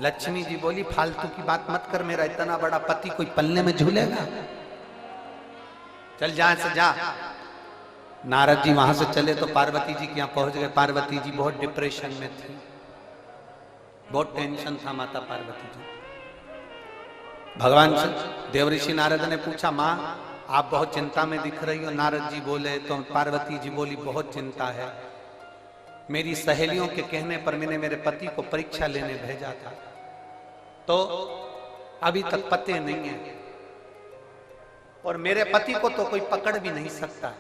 लक्ष्मी जी बोली फालतू की बात मत कर, मेरा इतना बड़ा पति कोई पलने में झूलेगा? चल जहां से जा। नारद जी वहां से चले तो पार्वती जी के यहाँ पहुंच गए। पार्वती जी बहुत डिप्रेशन में थी, बहुत टेंशन था माता पार्वती जी। भगवान देवऋषि नारद ने पूछा, माँ आप बहुत चिंता में दिख रही हो। नारद जी बोले तो पार्वती जी बोली बहुत चिंता है, मेरी सहेलियों के कहने पर मैंने मेरे पति को परीक्षा लेने भेजा था, तो अभी तक पते नहीं है, और मेरे पति को तो कोई पकड़ भी नहीं सकता,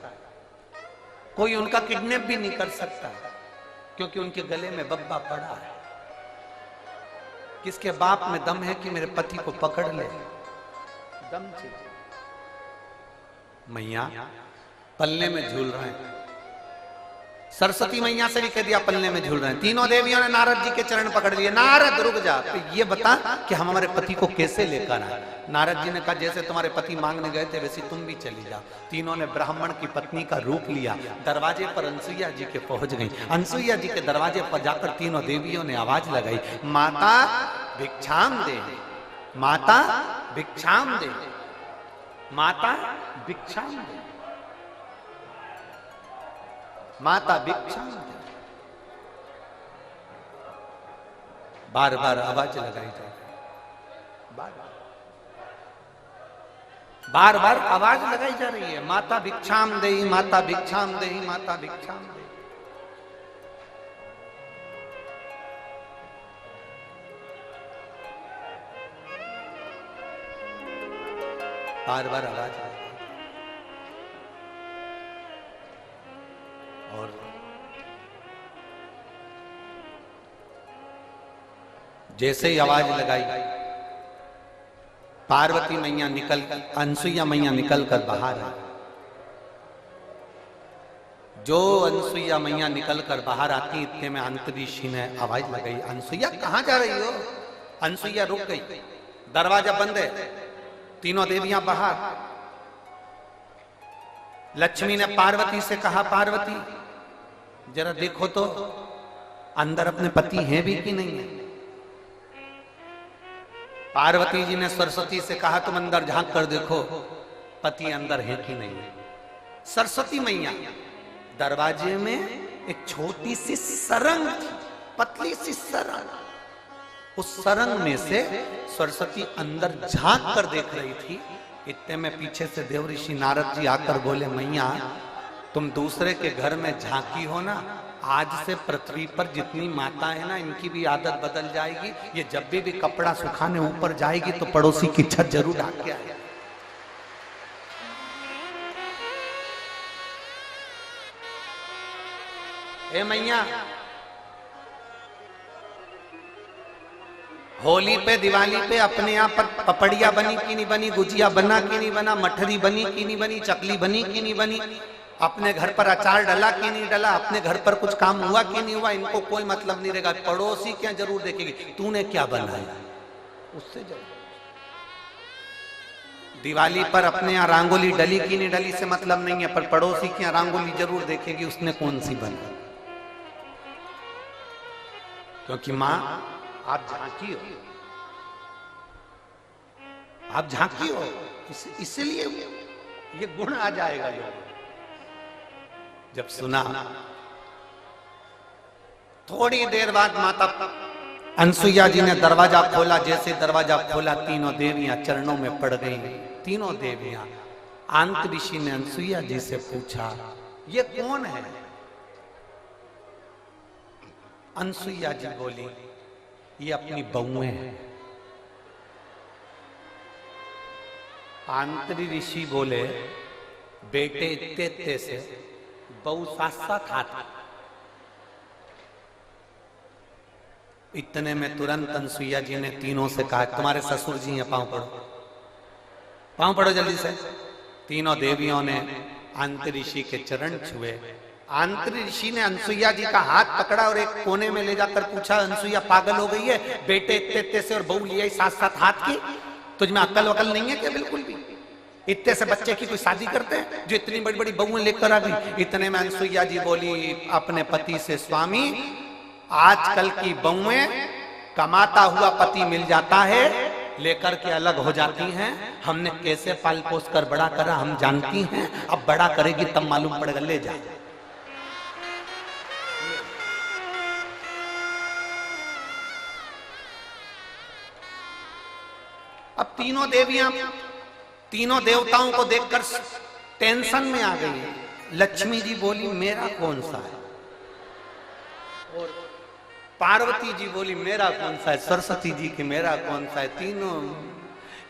कोई उनका किडनैप भी नहीं कर सकता, क्योंकि उनके गले में बब्बा पड़ा है। किसके बाप में दम है कि मेरे पति को पकड़ ले? दम चाहिए। मैया पल्ले में झूल रहे हैं। सरस्वती मैया से भी कह दिया पल्ले में झूल रहे हैं। तीनों देवियों ने नारद जी के चरण पकड़ लिए। नारद रुक जा, तो ये बता कि हम हमारे पति को कैसे लेकर आए? नारद जी ने कहा जैसे तुम्हारे पति मांगने गए थे वैसे तुम भी चली जाओ। तीनों ने ब्राह्मण की पत्नी का रूप लिया। दरवाजे पर अनसुईया जी के पहुंच गई। अनसुईया जी के दरवाजे पर जाकर तीनों देवियों ने आवाज लगाई, माता भिक्षाम दे, माता भिक्षाम दे, माता भिक्षाम दे, माता भिक्षाम दे। बार बार आवाज लगाई जाए, बार बार आवाज लगाई जा रही है, माता भिक्षाम दे, माता भिक्षाम दे, माता भिक्षाम दे। बार बार आवाज आई। और जैसे ही आवाज लगाई पार्वती मैया निकल, अनसुईया मैया निकल कर बाहर आई। जो अनसुईया मैया निकल कर बाहर आती इतने में अंतरीषी ने आवाज लगाई, अनसुईया कहां जा रही हो? अनसुईया रुक गई। दरवाजा बंद है, तीनों देवियां बाहर। लक्ष्मी ने पार्वती से कहा, पार्वती जरा देखो तो अंदर अपने पति हैं भी कि नहीं है? पार्वती जी ने सरस्वती से कहा तुम अंदर झांक कर देखो पति अंदर है कि नहीं है। सरस्वती मैया दरवाजे में एक छोटी सी सरंग थी, पतली सी सरंग, उस सरंग में से सरस्वती अंदर झांक कर देख रही थी। इतने में पीछे से देवऋषि नारद जी आकर बोले, मैया तुम दूसरे के घर में झांकी हो ना, आज से पृथ्वी पर जितनी माता है ना इनकी भी आदत बदल जाएगी। ये जब भी कपड़ा सुखाने ऊपर जाएगी तो पड़ोसी की छत जरूर ढाक के आएगी। ए मैया, होली पे दिवाली पे अपने यहाँ पर पपड़िया बनी कि नहीं बनी, गुजिया बना कि नहीं बना, मठरी बनी कि नहीं बनी, चकली बनी कि नहीं बनी, अपने घर पर अचार डला कि नहीं डला, अपने घर पर कुछ काम हुआ कि नहीं हुआ, इनको कोई मतलब नहीं रहेगा। पड़ोसी क्या जरूर देखेगी तूने क्या बनाया, उससे जरूर। दिवाली पर अपने यहाँ रंगोली डली कि नहीं डली से मतलब नहीं है, पर पड़ोसी की यहाँ रंगोली जरूर देखेगी उसने कौन सी बनाई। क्योंकि माँ आप झांकी हो, आप झांकी हो, इसलिए ये गुण आ जाएगा। लोग जब सुना, थोड़ी देर बाद माता अनसुईया जी ने दरवाजा खोला। जैसे दरवाजा खोला तीनों देवियां चरणों में पड़ गई। तीनों देवियां। अंतरीषि ने अनसुईया जी से पूछा, ये कौन है? अनसुईया जी बोली, ये अपनी बहुएं हैं। अंतरीषि बोले, बेटे इतने इतने से बहु साथ साथ हाथ। इतने में तुरंत अनसुईया जी ने तीनों से कहा, तुम्हारे ससुर जी हैं, पांव पड़ो, पांव पड़ो जल्दी से। तीनों देवियों ने अंतरीषि के चरण छुए। अंतरीषि ने अनसुईया जी का हाथ पकड़ा और एक कोने में ले जाकर पूछा, अनसुईया पागल हो गई है? बेटे इतने इतने से और बहू लिया साथ साथ हाथ की, तुझमें अक्ल वकल नहीं है क्या? बिल्कुल भी। इतने से बच्चे की कोई शादी करते हैं जो इतनी बड़ी बड़ी बहुएं लेकर आ गई? इतने में अनसुईया जी बोली अपने पति से, स्वामी आजकल की बहुएं कमाता हुआ पति मिल जाता है, लेकर के अलग हो जाती हैं। हमने कैसे पाल पोस कर बड़ा करा हम जानती हैं, अब बड़ा करेगी तब मालूम पड़ेगा, ले जा। अब तीनों देवियां तीनों देवताओं को देखकर टेंशन में आ गई है। लक्ष्मी जी बोली मेरा कौन सा है, और पार्वती जी बोली मेरा कौन सा है, सरस्वती जी की मेरा कौन सा है। तीनों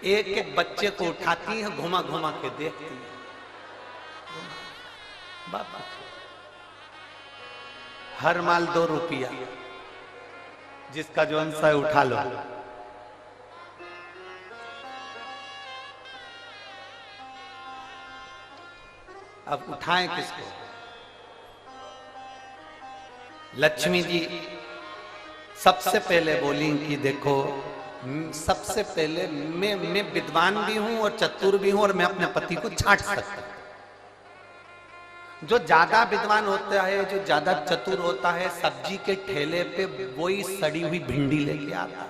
एक एक बच्चे को उठाती है, घुमा घुमा के देखती है। बाबा हर माल 2 रुपया, जिसका जो अंश है उठा लो। अब उठाएं किसको? लक्ष्मी जी सबसे पहले बोली कि देखो, सबसे पहले मैं विद्वान भी हूं और चतुर भी हूं, और मैं अपने पति को छांट सकता हूं। जो ज्यादा विद्वान होता है, जो ज्यादा चतुर होता है, सब्जी के ठेले पे वही सड़ी हुई भिंडी लेके आता है।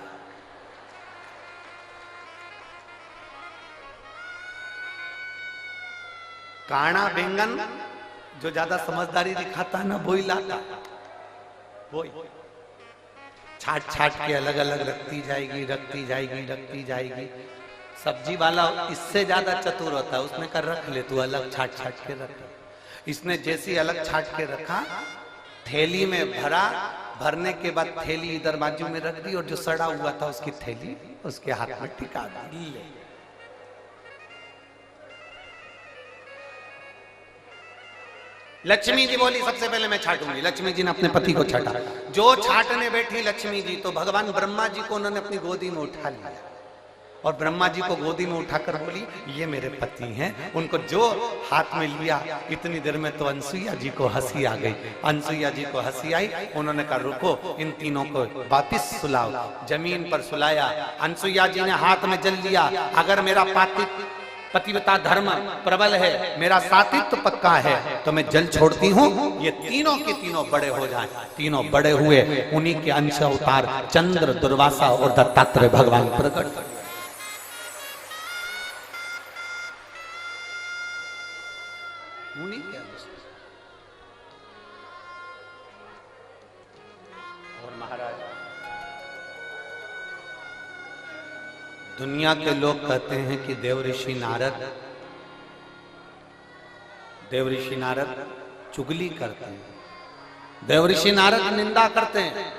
काना बैंगन जो ज्यादा समझदारी दिखाता है ना, वही लाता, वही छाट छाट के अलग अलग रखती जाएगी, रखती जाएगी, रखती जाएगी। सब्जी वाला इससे ज्यादा चतुर होता है, उसने कर रख ले तू अलग, छाट छाट के रख। इसने जैसी अलग छाट के रखा, थैली में भरा, भरने के बाद थैली इधर बाजू में रख दी, और जो सड़ा हुआ था उसकी थैली उसके हाथ में टिका दी। लक्ष्मी जी बोली सबसे पहले मैं छाटूंगी। लक्ष्मी जी ने अपने पति को छाटा। जो छाटने बैठी लक्ष्मी जी, तो भगवान ब्रह्मा जी को उन्होंने अपनी गोदी में उठा लिया, और ब्रह्मा जी को गोदी में उठाकर बोली ये मेरे पति हैं। उनको जो हाथ में लिया, इतनी देर में तो अनसुईया जी को हंसी आ गई। अनसुईया जी को हंसी आई, उन्होंने कहा रुको, इन तीनों को वापिस सुलाओ। जमीन पर सुलाया। अनसुईया जी ने हाथ में जल लिया, अगर मेरा पतिव्रता धर्म प्रबल है, मेरा सातित्व पक्का है, तो मैं जल छोड़ती हूँ, ये तीनों के तीनों बड़े हो जाएं। तीनों बड़े हुए, उन्हीं के अंश अवतार चंद्र, दुर्वासा और दत्तात्रेय भगवान प्रकट। उन्हीं के अंश। और महाराज, दुनिया के लोग कहते हैं कि देव ऋषि नारद चुगली करते हैं, देव ऋषि नारद निंदा करते हैं,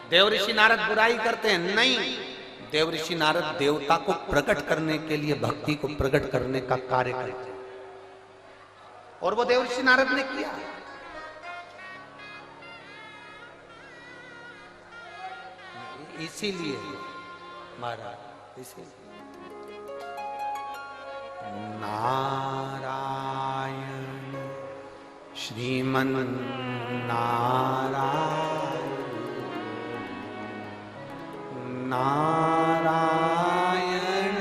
देव ऋषि नारद बुराई करते हैं। नहीं, देव ऋषि नारद देवता को प्रकट करने के लिए, भक्ति को प्रकट करने का कार्य करते हैं, और वो देव ऋषि नारद ने किया। इसीलिए महाराज, नारायण श्रीमन नारायण, नारायण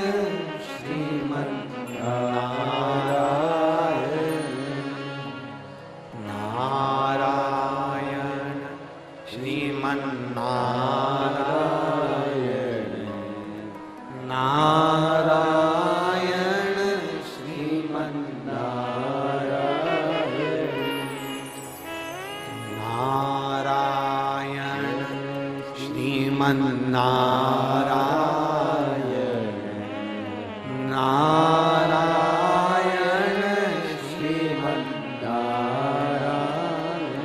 श्रीमन नारायण, नारायण श्रीमन नारायण, नारायण श्रीमन नारायण, नारायण श्रीमन नारायण, नारायण श्रीमन नारायण।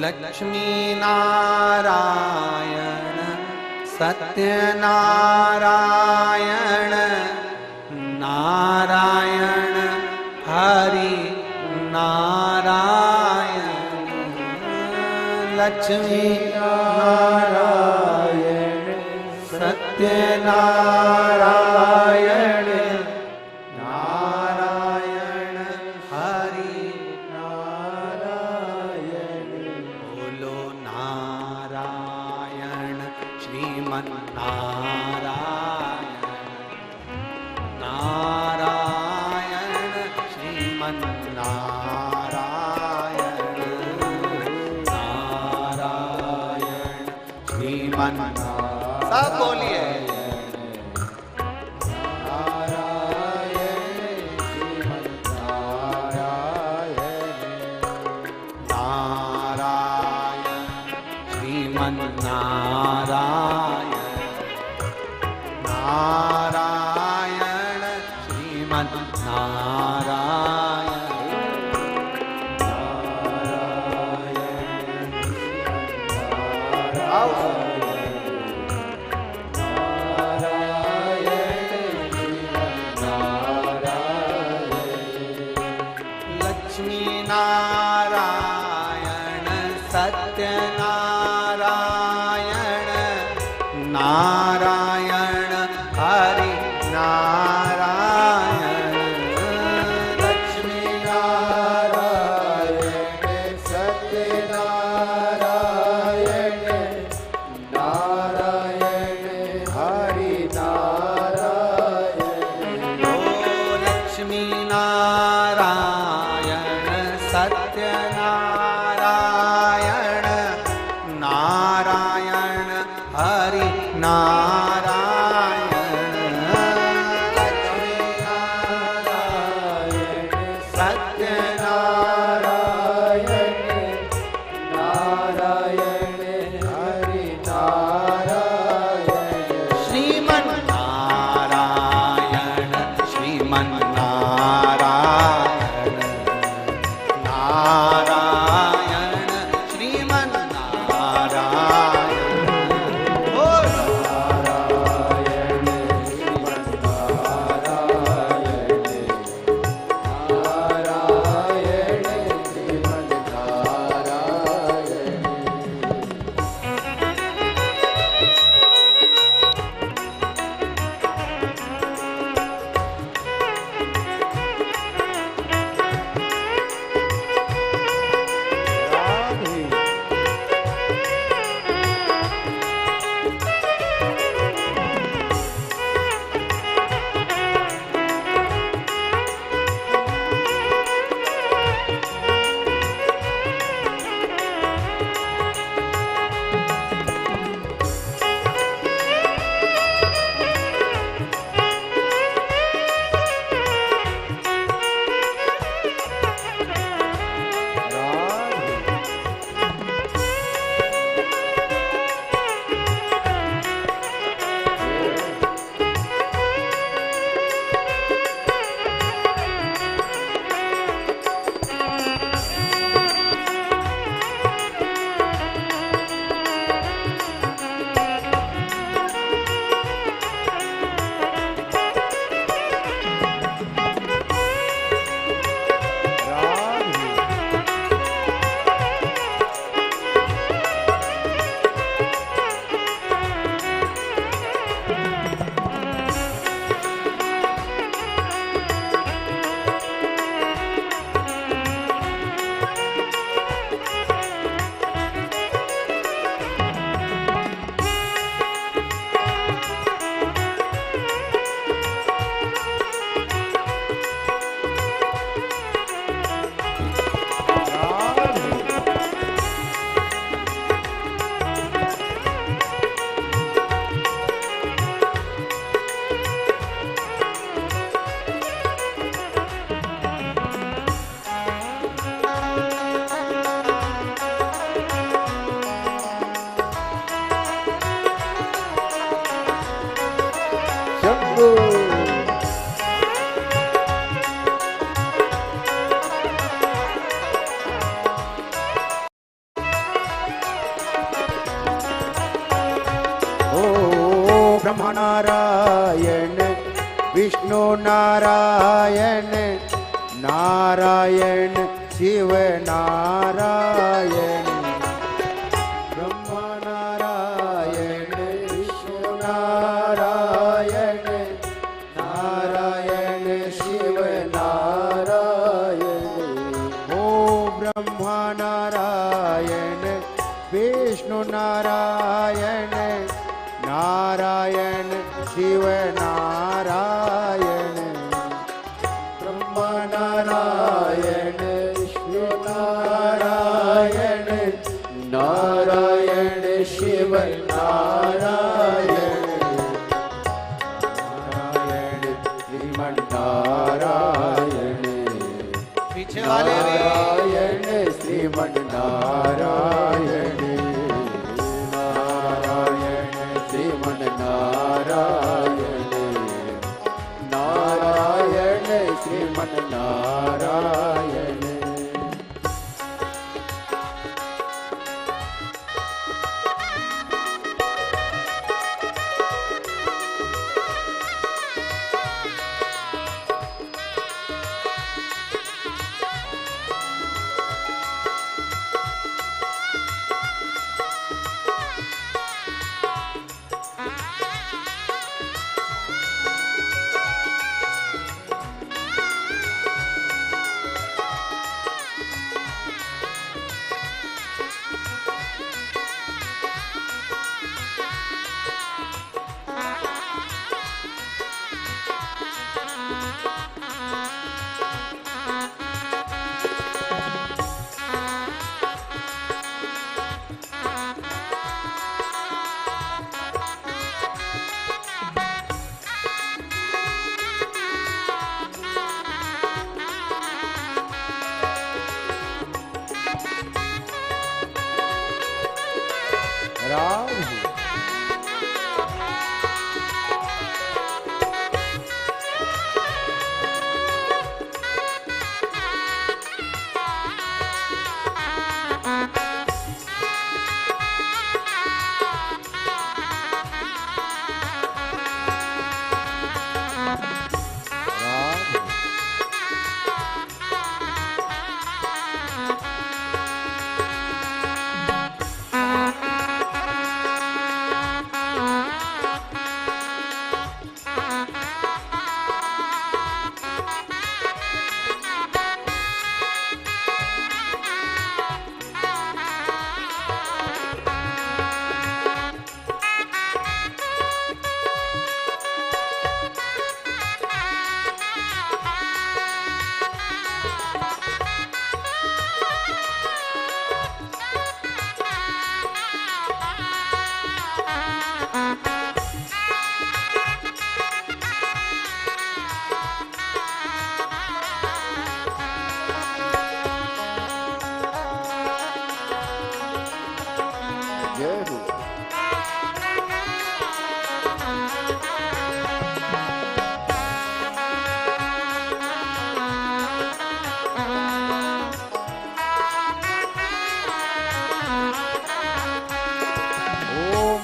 लक्ष्मी नारायण, सत्यनारायण, नारायण हरि नारायण, लक्ष्मी नारायण, सत्यनारायण, नारायण हरि नारायण। बोलो नारायण श्रीमन नारायण, नारायण श्रीमन नारायण, नारायण श्रीमन श्रीमन्नारायण। सब बोलिए नारायण नारायण लक्ष्मी नारायण सत्यनारायण नारायण हरि नारायण लक्ष्मी नारायण सत्यनारायण नारायण हरि नारायण ओ लक्ष्मी नारायण सत्यनारायण नारायण हरि नारायण लक्ष्मी नारायण सत्यनारायण नारायण हरि नारायण श्रीमन्नारायण श्रीमन्नारायण नारायण श्रीमन्नारायण ब्रह्म नारायण विष्णु नारायण नारायण शिव नारायण ब्रह्म नारायण विष्णु नारायण नारायण शिव नारायण ओ ब्रह्म नारायण विष्णु नारायण नारायण शिव नारायण ब्रह्म नारायण विष्णु नारायण नारायण शिव नारायण नारायण श्रीमन्नारायण पीछे वाले भी नारायण श्रीमन्नारायण नारायण श्रीमन्नारायण नारायण श्रीमन्नारायण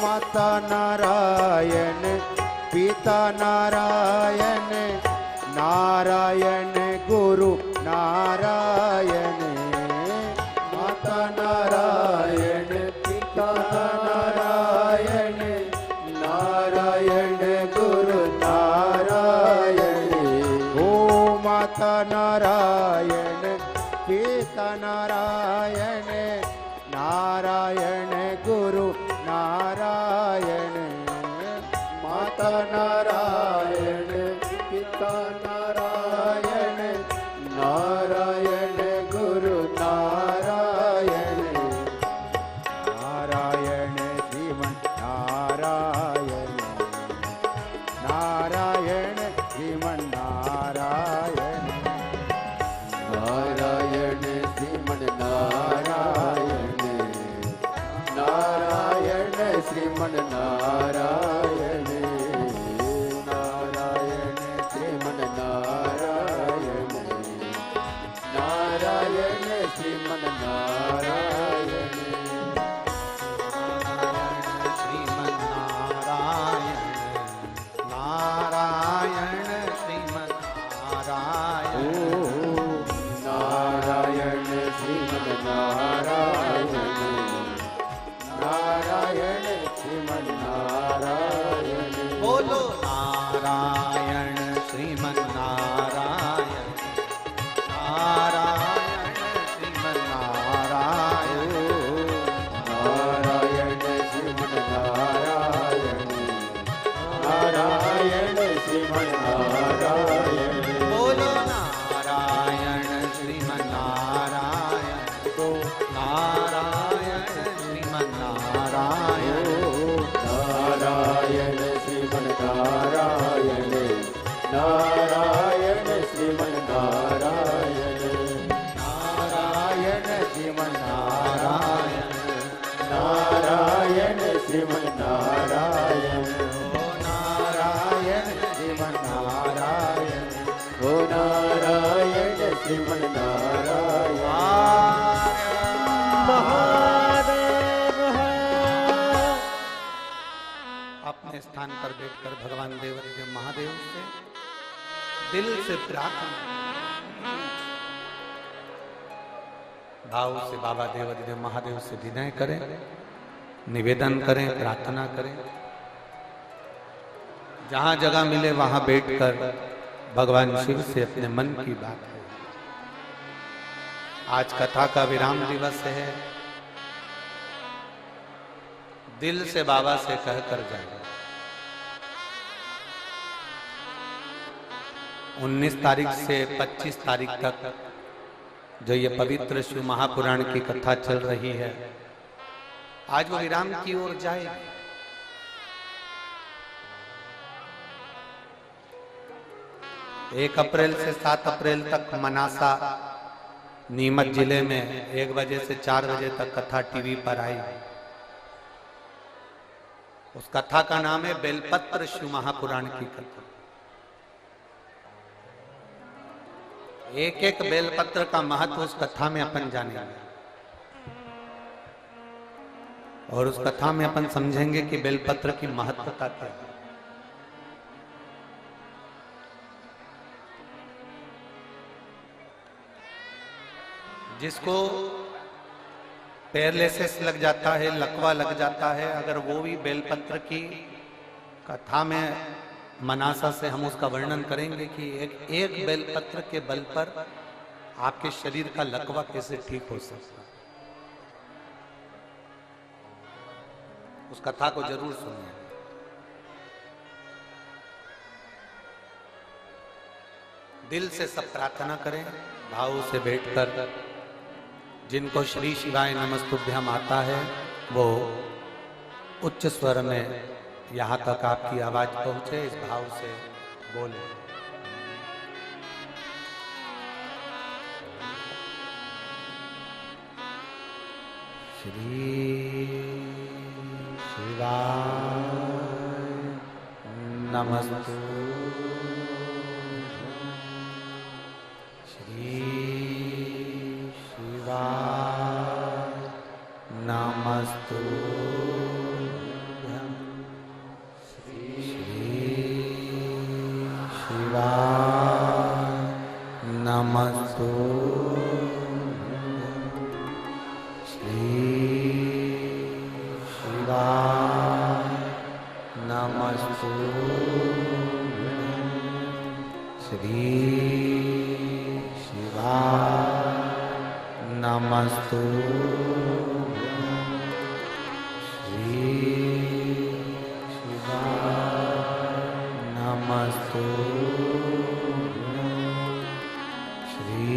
माता नारायण पिता नारायण नारायण गुरु नारायण माता नारायण पिता नारायण नारायण गुरु नारायण ओ माता नारायण पिता नारायण नारायण गुरु नारायण माता नारायण पिता नारायण नारायण गुरु नारायण नारायण श्रीमन् नारायण नारायण श्रीमन् नारायण नारायण श्रीमन् नारायण नारायण श्रीमन् नारायण नारायण श्रीमन् नारायण नारायण श्रीमन् नारायण श्रीमन्नारायण नारायण श्रीमन्नारायण नारायण श्रीमन् नारायण नारायण श्रीमन् नारायण बोलो नारायण श्रीमन्नारायण नारायण श्रीमन्नारायण नारायण श्रीमन् नारायण नारायण श्रीमन् नारायण बोलो नारायण श्रीमन्नारायण नारायण श्रीमन्नारायण श्रीमन नारायण ओ नारायण श्रीमन नारायण ओ नारायण श्रीमन नारायण महादेव अपने स्थान पर बैठकर भगवान देवाधिदेव महादेव से दिल से प्रार्थना, भाव से बाबा देवाधिदेव महादेव से विनय करें, निवेदन करें, प्रार्थना करें। जहां जगह मिले वहां बैठकर भगवान शिव से अपने मन की बात है। आज कथा का विराम दिवस है, दिल से बाबा से कहकर जाए। 19 तारीख से 25 तारीख तक जो ये पवित्र शिव महापुराण की कथा चल रही है, आज वो विराम की ओर जाएगी। 1 अप्रैल से 7 अप्रैल तक मनासा नीमच जिले में 1 बजे से 4 बजे तक कथा टीवी पर आई। उस कथा का नाम है बेलपत्र शिव महापुराण की कथा। एक एक बेलपत्र का महत्व उस कथा में अपन जानेंगे और उस कथा में अपन समझेंगे कि बेलपत्र की महत्वता क्या है। जिसको पैरालिसिस लग जाता है, लकवा लग जाता है, अगर वो भी बेलपत्र की कथा में मनासा से हम उसका वर्णन करेंगे कि एक बेलपत्र के बल पर आपके शरीर का लकवा कैसे ठीक हो सकता है। उस कथा को जरूर सुनिए। दिल से सब प्रार्थना करें, भाव से बैठकर। जिनको श्री शिवाय नमस्तुभ्यम आता है वो उच्च स्वर में यहाँ तक आपकी आवाज पहुंचे, इस भाव से बोले। श्री शिवाय नमस्तुभ्यम, श्री शिवाय नमस्तुभ्यम, श्री शिवाय नमस्तुभ्यम, श्री शिवाय नमस्तुभ्यम, श्री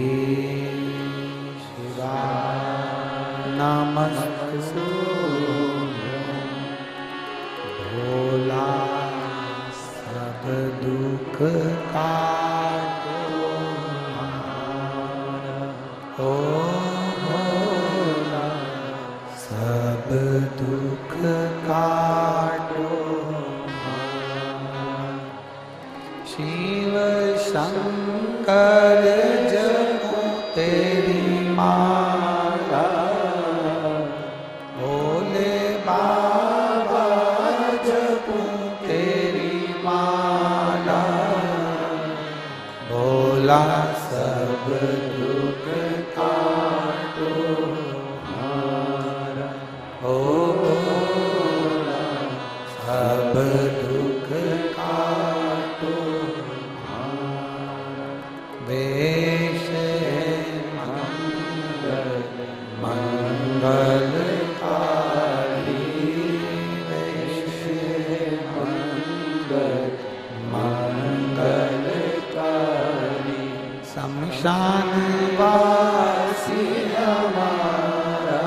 शिवाय नमस्तुभ्यम। भोला सब दुख काटो ओ भोला, सब दुख काटो। शिव शंकर जपो तेरी माला, भोले बाबा जपो तेरी माला। भोला सब दुख काटो हमारा, ओ भोला सब दुख काटो हमारा। वेश मंगल मंगलकारी, वेश मंगल मंगलकारी। शमशान वासी हमारा,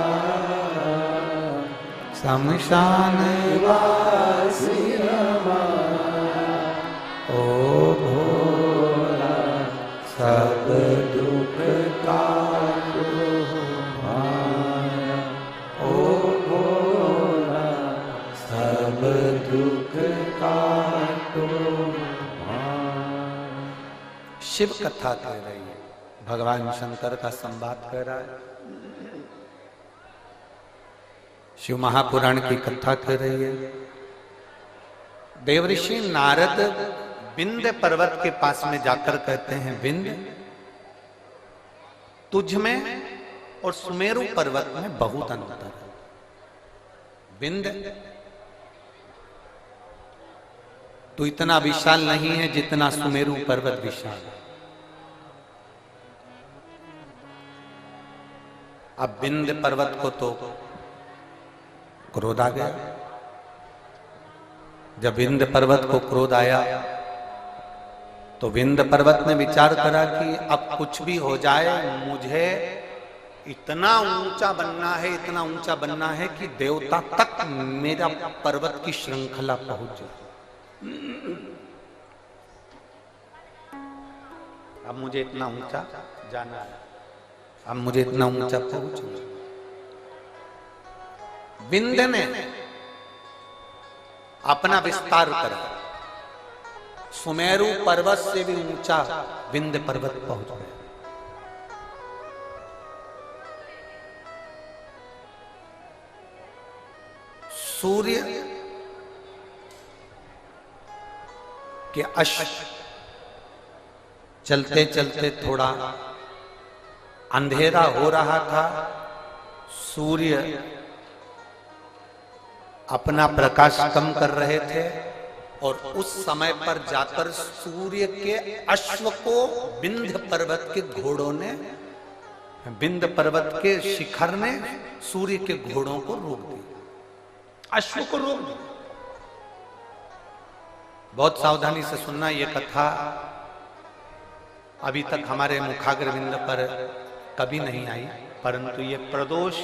शमशान वासी हमारा। ओ भोला सब दुख काटो हमारा, ओ भोला शिव कथा कह रही है, भगवान शंकर का संवाद कह रहा है, शिव महापुराण की कथा कह रही है। देवऋषि नारद विंध्य पर्वत के पास में जाकर कहते हैं, विंध्य तुझ में और सुमेरु पर्वत में बहुत अंतर है। विंध्य तू इतना विशाल नहीं है जितना सुमेरु पर्वत विशाल है। अब विंध्य पर्वत को तो क्रोध आ गया। जब विंध्य पर्वत को क्रोध आया तो विंध्य पर्वत ने विचार करा कि अब कुछ भी हो जाए, मुझे इतना ऊंचा बनना है, इतना ऊंचा बनना है कि देवता तक मेरा पर्वत की श्रृंखला पहुंच जाए। अब मुझे इतना ऊंचा जाना है, अब मुझे इतना ऊंचा पहुंचना। विंध्य ने अपना विस्तार करा, सुमेरु पर्वत से भी ऊंचा विंध्य पर्वत पहुंच गया। सूर्य के अश्व चलते चलते थोड़ा अंधेरा हो रहा था। सूर्य अपना प्रकाश कम कर रहे थे और उस समय पर जाकर सूर्य के अश्व को विंध्य पर्वत के घोड़ों ने, विंध्य पर्वत के शिखर ने सूर्य के घोड़ों को रोक दिया, अश्व को रोक दिया। बहुत सावधानी से सुनना, ये कथा अभी तक हमारे मुखाग्रविंद पर कभी नहीं आई, परंतु ये प्रदोष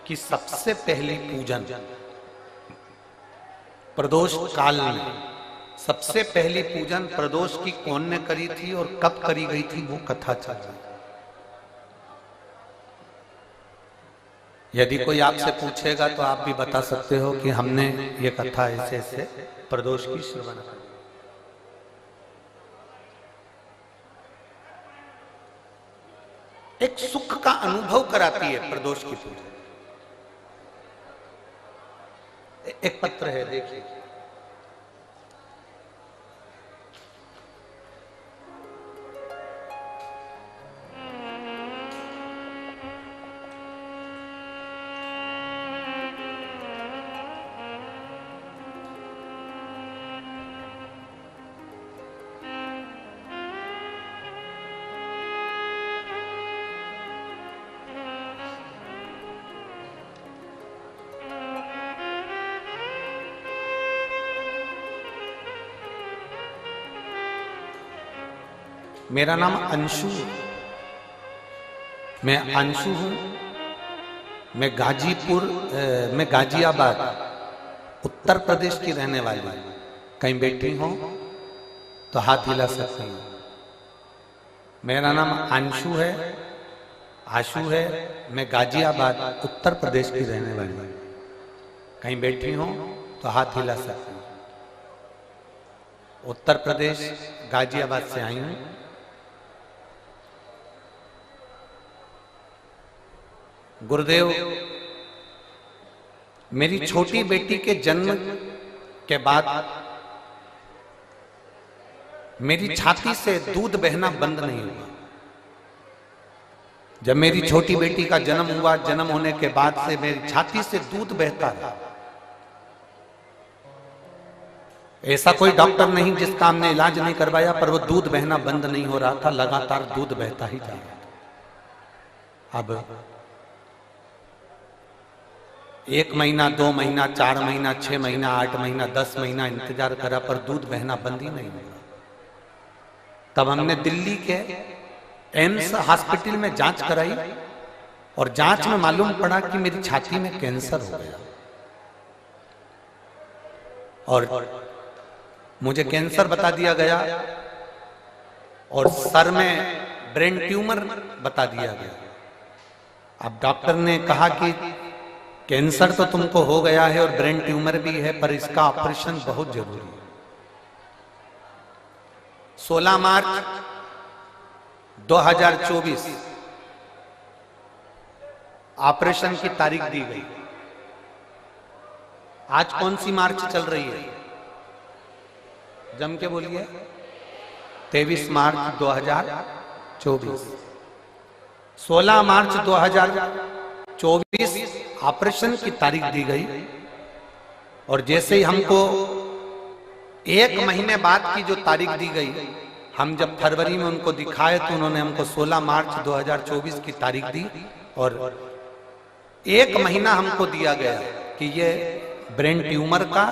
की सबसे पहली पूजन, प्रदोष काल में सबसे पहली पूजन प्रदोष की कौन ने करी थी और कब करी गई थी, वो कथा चल रही। यदि कोई आपसे पूछेगा तो आप भी बता सकते हो कि हमने ये कथा ऐसे ऐसे प्रदोष की श्रवण करी। एक सुख का अनुभव कराती है प्रदोष की पूजा। एक पत्र है, देखिए, मेरा नाम अंशु, मैं अंशु हूं। मैं गाजियाबाद उत्तर प्रदेश की रहने वाली हूं। कहीं बैठी हो तो हाथ हिला सकते हैं। मेरा नाम अंशु है, आशु है। मैं गाजियाबाद उत्तर प्रदेश की रहने वाली हूं। कहीं बैठी हो तो हाथ हिला सकते हैं। उत्तर प्रदेश गाजियाबाद से आई हूं। गुरुदेव, मेरी छोटी बेटी के जन्म के बाद मेरी छाती से दूध बहना बंद नहीं हुआ। जब मेरी छोटी बेटी का जन्म हुआ, जन्म होने के बाद से मेरी छाती से दूध बहता रहा। ऐसा कोई डॉक्टर नहीं जिसका हमने इलाज नहीं करवाया, पर वो दूध बहना बंद नहीं हो रहा था, लगातार दूध बहता ही जा रहा था। अब 1 महीना, 2 महीना, 4 महीना, 6 महीना, 8 महीना, 10 महीना इंतजार करा, पर दूध बहना बंद ही नहीं हुआ। तब हमने दिल्ली के एम्स हॉस्पिटल में जांच कराई और जांच में मालूम पड़ा कि मेरी छाती में कैंसर हो गया और मुझे कैंसर बता दिया गया और सर में ब्रेन ट्यूमर बता दिया गया। अब डॉक्टर ने कहा कि कैंसर तो तुमको हो गया है और ब्रेन ट्यूमर भी है, पर इसका ऑपरेशन बहुत जरूरी है। 16 मार्च 2024 ऑपरेशन की तारीख दी गई। आज कौन सी मार्च चल रही है? जम के बोलिए। 23 मार्च 2024। 16 मार्च 2024 ऑपरेशन की तारीख दी गई और जैसे ही हमको 1 महीने बाद की जो तारीख दी गई, हम जब फरवरी में उनको दिखाए तो उन्होंने हमको 16 मार्च 2024 की तारीख दी और 1 महीना हमको दिया गया कि ये ब्रेन ट्यूमर का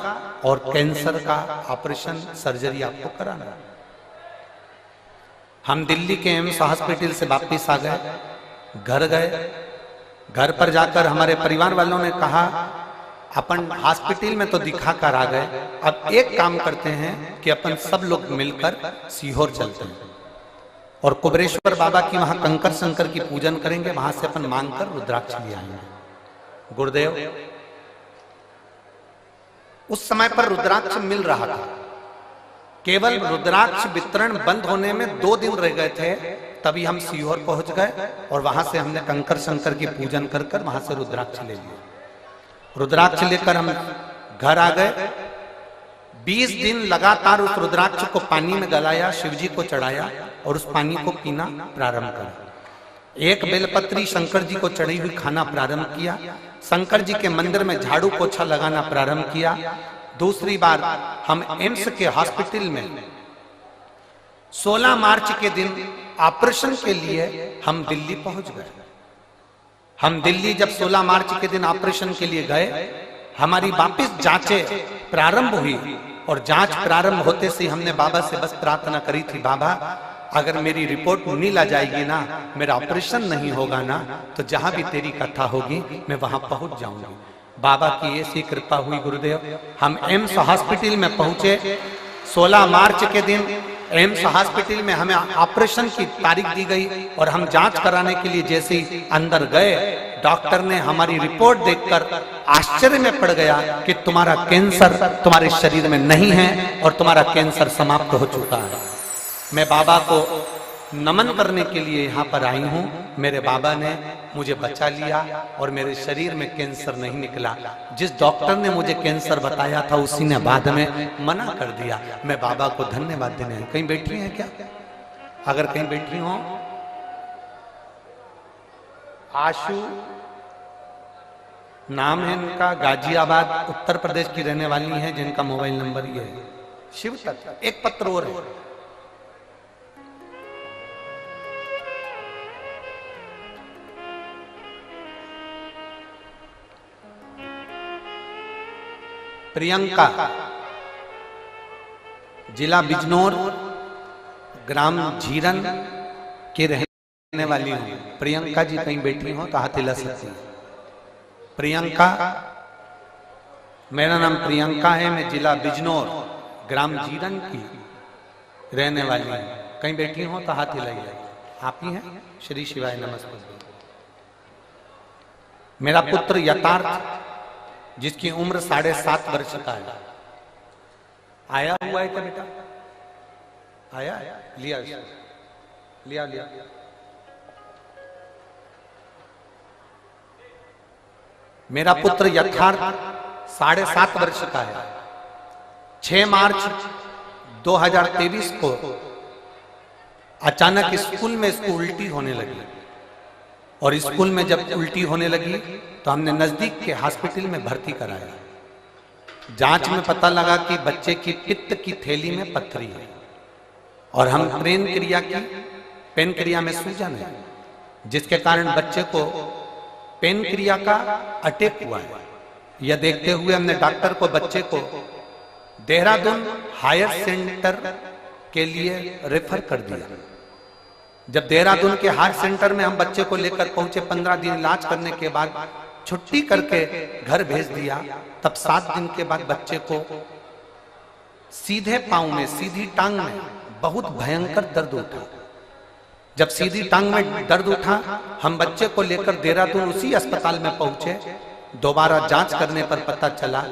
और कैंसर का ऑपरेशन सर्जरी आपको कराना है। हम दिल्ली के एम्स हॉस्पिटल से वापिस आ गए, घर गए। घर पर जाकर हमारे परिवार वालों ने कहा अपन हॉस्पिटल में तो दिखा कर आ गए, अब एक काम करते हैं कि अपन सब लोग मिलकर सीहोर चलते हैं और कुबरेश्वर बाबा की वहां कंकर शंकर की पूजन करेंगे, वहां से अपन मांगकर रुद्राक्ष ले आएंगे। गुरुदेव, उस समय पर रुद्राक्ष मिल रहा था, केवल रुद्राक्ष वितरण बंद होने में 2 दिन रह गए थे, तभी हम सीहोर पहुंच गए और वहां से हमने कंकर शंकर की पूजन कर वहां से रुद्राक्ष ले लिया। रुद्राक्ष लेकर हम घर आ गए। 20 दिन लगातार उस रुद्राक्ष को पानी में गलाया, शिवजी को चढ़ाया और उस पानी को पीना प्रारंभ करा। एक बेलपत्री शंकर जी को चढ़ी हुई खाना प्रारंभ किया। शंकर जी के मंदिर में झाड़ू पोछा लगाना प्रारंभ किया। दूसरी बार हम एम्स के हॉस्पिटल में 16 मार्च के दिन ऑपरेशन के लिए हम दिल्ली पहुंच गए। हम दिल्ली जब 16 मार्च के दिन ऑपरेशन के लिए गए, हमारी वापस जांचें प्रारंभ हुई और जांच प्रारंभ होते से हमने बाबा से बस प्रार्थना करी थी, बाबा अगर मेरी रिपोर्ट नील आ जाएगी ना, मेरा ऑपरेशन नहीं होगा ना, तो जहां भी तेरी कथा होगी मैं वहां पहुंच जाऊंगी। बाबा की ऐसी कृपा हुई गुरुदेव, हम एम्स हॉस्पिटल में पहुंचे। 16 मार्च के दिन एम्स हॉस्पिटल में हमें ऑपरेशन की तारीख दी गई और हम जांच कराने के लिए जैसे ही अंदर गए, डॉक्टर ने हमारी रिपोर्ट देखकर आश्चर्य में पड़ गया कि तुम्हारा कैंसर तुम्हारे शरीर में नहीं है और तुम्हारा कैंसर समाप्त हो चुका है। मैं बाबा को नमन करने के लिए यहाँ पर आई हूँ। मेरे बाबा ने मुझे बचा लिया और मेरे शरीर में कैंसर नहीं निकला। जिस डॉक्टर ने मुझे कैंसर बताया था उसी ने बाद में मना कर दिया। मैं बाबा को धन्यवाद देने। कहीं बैठी हैं क्या? अगर कहीं बैठी हो, आशु नाम है इनका, गाजियाबाद उत्तर प्रदेश की रहने वाली हैं, जिनका मोबाइल नंबर ये है। शिव तत्व। एक पत्र और है। प्रियंका, जिला बिजनौर, ग्राम झीरन के रहने वाली हूं। प्रियंका जी कहीं बैठी हो तो हाथ हिला सकती हैं। प्रियंका, मेरा नाम प्रियंका है, मैं जिला बिजनौर, ग्राम झीरन की रहने वाली हूं। कहीं बैठी हो तो हाथ हिलाइए। आप ही हैं? श्री शिवाय नमस्ते। मेरा पुत्र यथार्थ, जिसकी उम्र 7.5 वर्ष का है, आया हुआ है क्या बेटा? आया? लिया लिया लिया। मेरा पुत्र यथार्थ 7.5 वर्ष का है। 6 मार्च 2023 को अचानक स्कूल में इसको उल्टी होने लगी और स्कूल में जब उल्टी होने लगी तो हमने नजदीक के हॉस्पिटल में भर्ती कराया। जांच में पता लगा कि बच्चे की पित्त की थैली में पथरी है और हम पेन क्रिया में सूजन है, जिसके कारण बच्चे को पेन क्रिया का अटैक हुआ है। यह देखते हुए हमने डॉक्टर को बच्चे को देहरादून हायर सेंटर के लिए रेफर कर दिया। जब देहरादून के हायर सेंटर में हम बच्चे को लेकर पहुंचे, 15 दिन इलाज करने के बाद छुट्टी करके घर भेज दिया। तब 7 दिन के बाद बच्चे को सीधे पांव में, सीधी टांग में बहुत भयंकर दर्द उठा। जब सीधी टांग में दर्द उठा, हम बच्चे को लेकर देहरादून उसी अस्पताल में पहुंचे। दोबारा जांच करने पर पता चला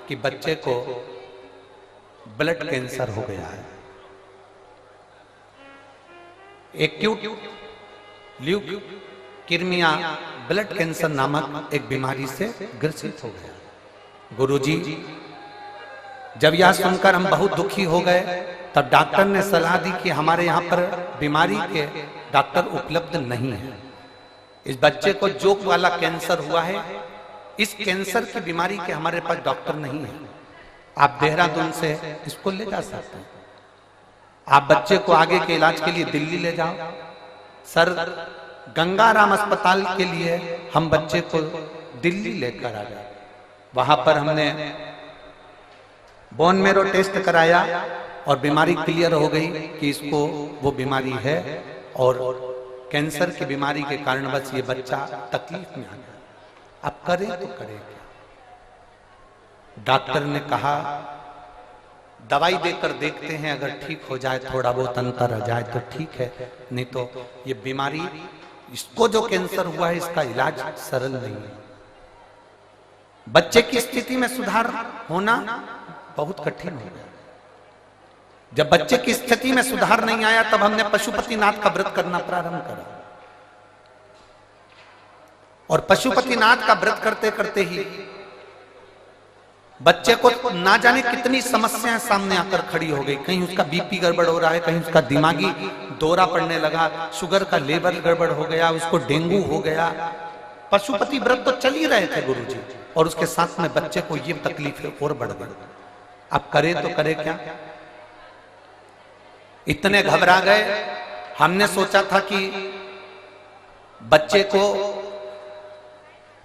कि बच्चे को ब्लड कैंसर हो गया है। एक्यूट ल्यूकीमिया ब्लड कैंसर नामक एक बीमारी से ग्रसित हो गया। गुरुजी, जब यह सुनकर हम बहुत दुखी हो गए, तब डॉक्टर ने सलाह दी कि हमारे यहाँ पर बीमारी के डॉक्टर उपलब्ध नहीं है। इस बच्चे को जोक वाला कैंसर हुआ है, इस कैंसर की बीमारी के हमारे पास डॉक्टर नहीं है। आप देहरादून से इसको ले जा सकते हैं, आप बच्चे को आगे के इलाज के लिए दिल्ली ले जाओ। सर, गंगाराम अस्पताल के लिए हम बच्चे को दिल्ली लेकर आ गए। वहां पर हमने बोन मेरो टेस्ट कराया और बीमारी क्लियर हो गई कि इसको वो बीमारी है और कैंसर की बीमारी के कारणवश ये बच्चा तकलीफ में आ गया। अब करें तो करें क्या? डॉक्टर ने कहा दवाई देकर देखते हैं, अगर ठीक हो जाए, थोड़ा बहुत अंतर आ जाए तो ठीक है, नहीं तो ये बीमारी, इसको जो कैंसर हुआ है इसका इलाज सरल नहीं है। बच्चे की स्थिति में सुधार होना बहुत कठिन हो गया। जब बच्चे की स्थिति में सुधार नहीं आया, तब हमने पशुपतिनाथ का व्रत करना प्रारंभ करा। और पशुपतिनाथ का व्रत करते करते ही बच्चे को ना जाने कितनी समस्याएं सामने आकर खड़ी हो गई। कहीं उसका बीपी गड़बड़ हो रहा है, कहीं उसका दिमागी दौरा पड़ने लगा, शुगर का लेवल गड़बड़ हो गया, उसको डेंगू हो गया। पशुपति व्रत तो चल ही रहे थे गुरुजी, और उसके साथ में बच्चे को ये तकलीफें और बढ़ गई। अब करे तो करे क्या? इतने घबरा गए। हमने सोचा था कि बच्चे को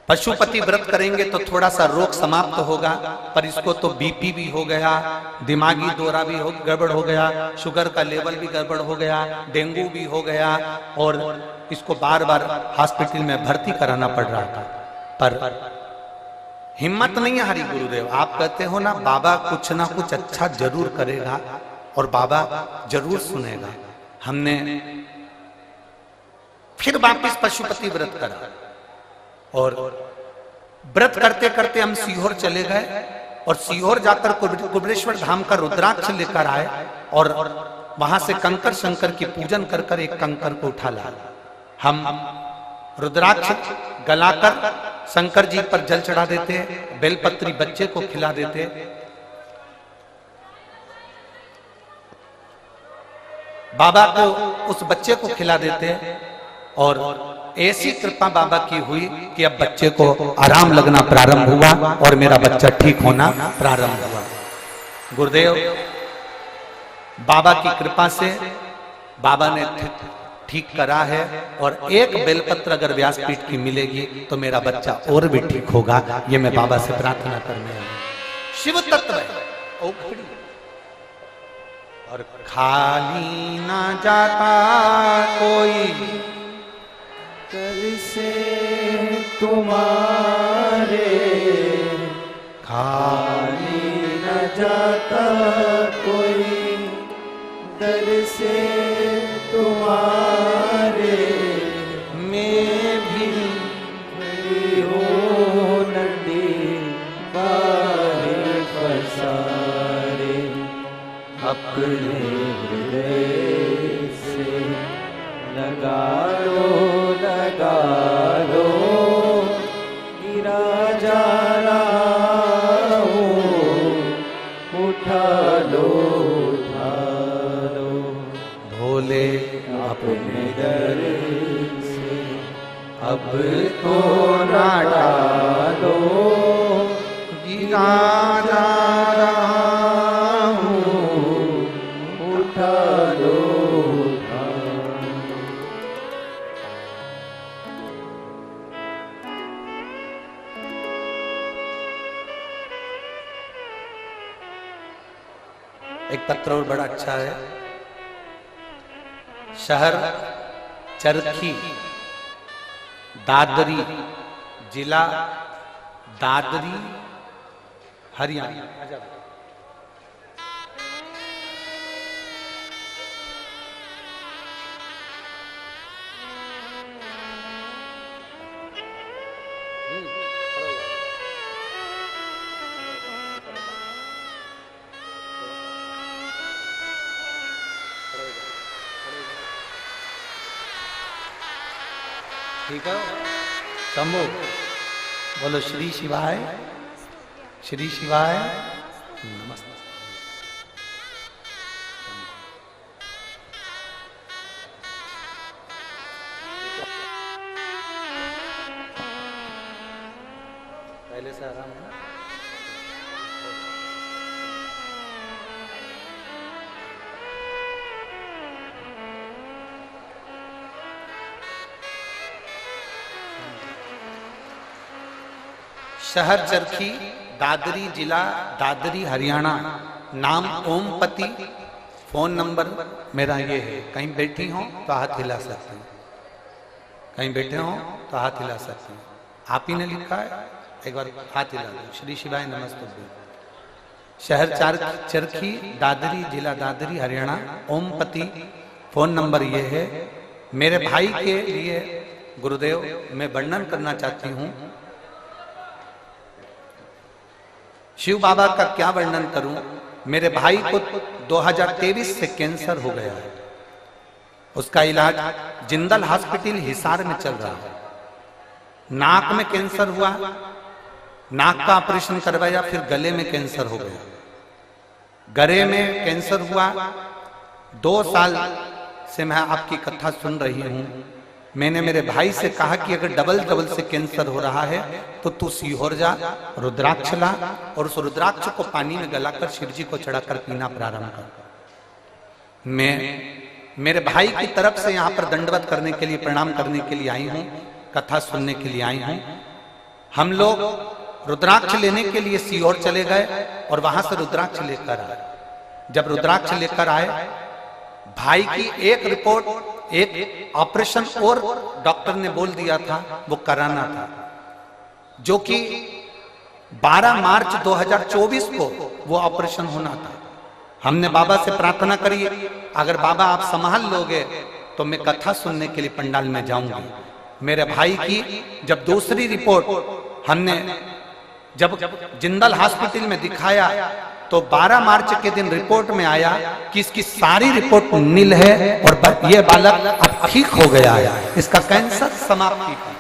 पशुपति व्रत करेंगे तो थोड़ा सा रोग समाप्त होगा, पर इसको तो बीपी भी हो गया, दिमागी दौरा भी गड़बड़ हो गया, शुगर का लेवल भी गड़बड़ हो गया, डेंगू भी हो गया, और इसको बार बार हॉस्पिटल में भर्ती कराना पड़ रहा था। पर हिम्मत नहीं हारी गुरुदेव। आप कहते हो ना, बाबा कुछ ना कुछ अच्छा जरूर करेगा और बाबा जरूर सुनेगा। हमने फिर वापिस पशुपति व्रत करा, और व्रत करते करते हम सीहोर चले गए, और सीहोर जाकर कुबेरेश्वर धाम का रुद्राक्ष लेकर आए, और वहां से कंकर शंकर की पूजन कर कर एक कंकर को उठा लाए। हम रुद्राक्ष गलाकर शंकर जी पर जल चढ़ा देते, बेलपत्री बच्चे को खिला देते। बाबा को उस बच्चे को खिला देते, और ऐसी कृपा बाबा की हुई कि अब बच्चे को आराम लगना प्रारंभ हुआ और मेरा बच्चा ठीक होना प्रारंभ हुआ। गुरुदेव, बाबा की कृपा से बाबा ने ठीक करा है, और एक बेलपत्र अगर व्यासपीठ की मिलेगी तो मेरा बच्चा और भी ठीक होगा। ये मैं बाबा से प्रार्थना करने आया। शिव तत्व और खाली ना जाता कोई कर से तुम्हारे, खाली न जाता कोई दर से तुम्हारे। मैं भी खड़ी हो नदी बाहे पसारे, अपने हृदय से लगा लो गिरा जा रहा हूँ, उठा लो भोले अपने दर से, अब तो ना डालो, गिरा जा रहा हूँ, उठा लो। एक पत्र और बड़ा अच्छा है। शहर चरखी, दादरी, जिला दादरी, हरियाणा। ठीक है शंभू बोलो श्री शिवाय श्री शिवाय नमस्ते। पहले से आराम है। शहर चरखी, दादरी जिला दादरी हरियाणा, नाम ओमपति, फोन नंबर मेरा ये है। कहीं बैठी हो तो हाथ हिला सकते हैं, कहीं बैठे हो तो हाथ हिला सकते हैं। आप ही ने लिखा है, एक बार हाथ हिला दो। श्री शिवाय नमस्ते। शहर चरखी, दादरी जिला दादरी हरियाणा, ओमपति, फोन नंबर ये है। मेरे भाई के लिए गुरुदेव मैं वर्णन करना चाहती हूँ। शिव बाबा का क्या वर्णन करूं। मेरे भाई को 2023 से कैंसर हो गया है। उसका इलाज जिंदल हॉस्पिटल हिसार में चल रहा है। नाक में कैंसर हुआ, नाक का ऑपरेशन करवाया, फिर गले में कैंसर हो गया। गले में कैंसर हुआ। 2 साल से मैं आपकी कथा सुन रही हूं। मैंने मेरे भाई से कहा कि अगर डबल से कैंसर हो रहा है तो तू सीहोर जा, रुद्राक्ष ला और उस रुद्राक्ष को पानी में गलाकर शिव जी को चढ़ाकर पीना प्रारंभ कर। मैं मेरे भाई की तरफ से यहाँ पर दंडवत करने के लिए, प्रणाम करने के लिए आई हूँ, कथा सुनने के लिए आई हूँ। हम लोग रुद्राक्ष लेने के लिए सीहोर चले गए और वहां से रुद्राक्ष लेकर आए। जब रुद्राक्ष लेकर आए, भाई की एक रिपोर्ट, एक ऑपरेशन और डॉक्टर ने बोल दिया था वो कराना था, जो कि 12 मार्च 2024 को वो ऑपरेशन होना था। हमने बाबा से प्रार्थना करी, अगर बाबा आप संभाल लोगे तो मैं कथा सुनने के लिए पंडाल में जाऊंगी। मेरे भाई की जब दूसरी रिपोर्ट हमने जब जिंदल हॉस्पिटल में दिखाया तो 12 मार्च के दिन रिपोर्ट में आया कि इसकी सारी रिपोर्ट नील है और ये बालक अब ठीक हो गया है, इसका कैंसर समाप्ति का।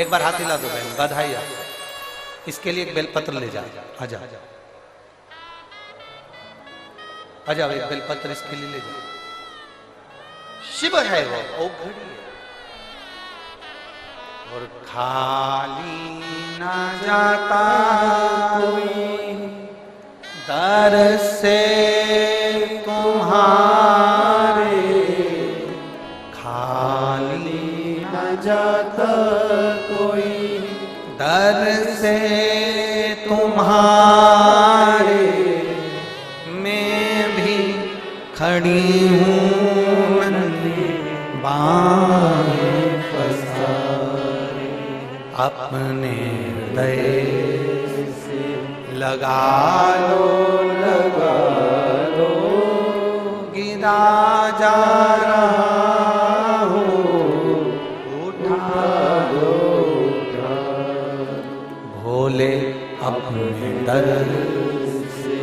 एक बार हाथ हिला दो बहन, बधाई। इसके लिए एक बेलपत्र ले जाओ, आ जाओ आ जाओ, एक बेलपत्र इसके लिए ले जाओ। शिव है वो घड़ी है और खाली ना जाता कोई दर से तुम्हारे, खाली न जाता कोई दर से तुम्हारे। मैं भी खड़ी हूँ बाएं पसारे, अपने हृदय लगा लो गिरा जा रहा हो, उठा लो भोले अपने दर से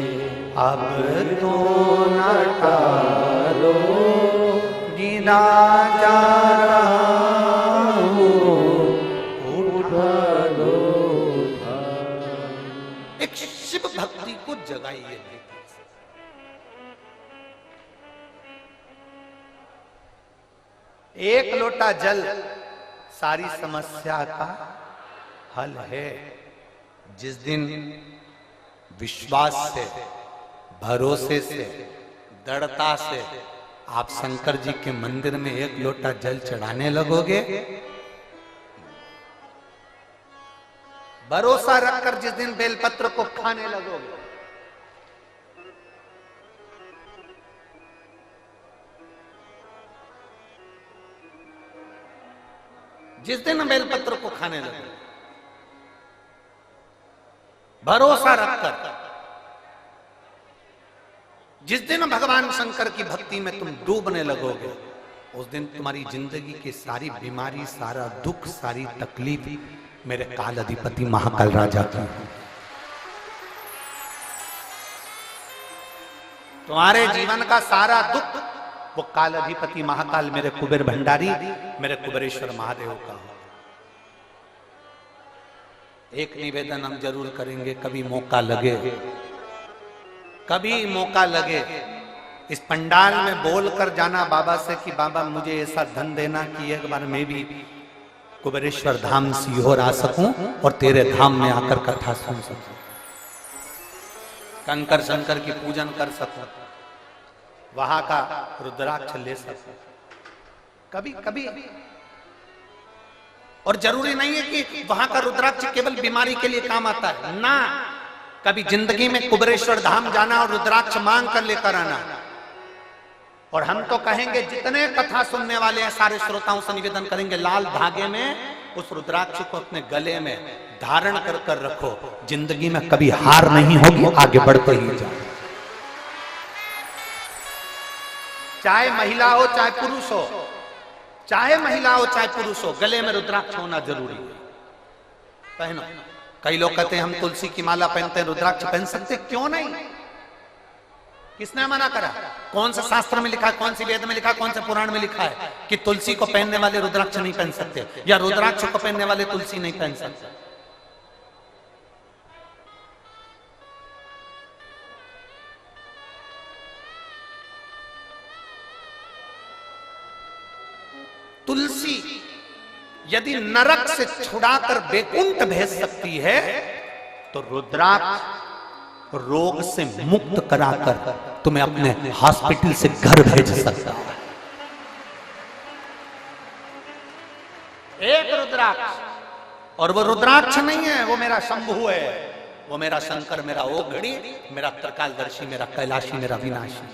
अब तो न टालो, गिरा जा रहा हो, उठा लो। एक शिव भक्ति को जगाइए। एक लोटा जल सारी समस्या का हल है। जिस दिन विश्वास से, भरोसे से, दृढ़ता से आप शंकर जी के मंदिर में एक लोटा जल चढ़ाने लगोगे, भरोसा रखकर जिस दिन बेलपत्र को खाने लगोगे, जिस दिन बेलपत्र को खाने लगोगे, भरोसा रखकर जिस दिन भगवान शंकर की भक्ति में तुम डूबने लगोगे, उस दिन तुम्हारी जिंदगी की सारी बीमारी, सारा दुख, सारी तकलीफ मेरे काल अधिपति महाकाल राजा की। तुम्हारे जीवन का सारा दुख, वो काल अधिपति महाकाल मेरे कुबेर भंडारी, मेरे कुबेरेश्वर महादेव का हो। एक निवेदन हम जरूर करेंगे, कभी मौका लगे, कभी मौका लगे, इस पंडाल में बोलकर जाना बाबा से कि बाबा मुझे ऐसा धन देना कि एक बार मैं भी कुबेरेश्वर धाम सीहोर आ सकूं और तेरे धाम में आकर कथा सुन सकूं, कंकर शंकर की पूजन कर सकूं, वहां का रुद्राक्ष ले सकूं कभी कभी। और जरूरी नहीं है कि वहां का रुद्राक्ष केवल बीमारी के लिए काम आता है ना, कभी जिंदगी में कुबेरेश्वर धाम जाना और रुद्राक्ष मांग कर लेकर आना। और हम तो कहेंगे जितने कथा सुनने वाले हैं सारे श्रोताओं से निवेदन करेंगे, लाल धागे में उस रुद्राक्ष को अपने गले में धारण कर कर रखो, जिंदगी में कभी हार नहीं होगी, आगे बढ़ते ही जाओ। चाहे महिला हो चाहे पुरुष हो, चाहे महिला हो चाहे पुरुष हो, गले में रुद्राक्ष होना जरूरी है, पहनो। कई लोग कहते हैं हम तुलसी की माला पहनते हैं, रुद्राक्ष पहन सकते, क्यों नहीं? किसने मना करा? कौन से शास्त्र में लिखा है, कौन सी वेद में लिखा है, कौन से पुराण में लिखा है कि तुलसी को पहनने वाले रुद्राक्ष नहीं पहन सकते, या रुद्राक्ष को पहनने वाले तुलसी नहीं पहन सकते? तुलसी यदि नरक से छुड़ाकर बैकुंठ भेज सकती है, तो रुद्राक्ष रोग से मुक्त कराकर तुम्हें अपने हॉस्पिटल से घर भेज सकता है। एक रुद्राक्ष, और वो रुद्राक्ष नहीं है, वो मेरा शंभु है, वो मेरा शंकर, मेरा ओघड़ी, मेरा त्रिकालदर्शी, मेरा कैलाशी, मेरा विनाशी।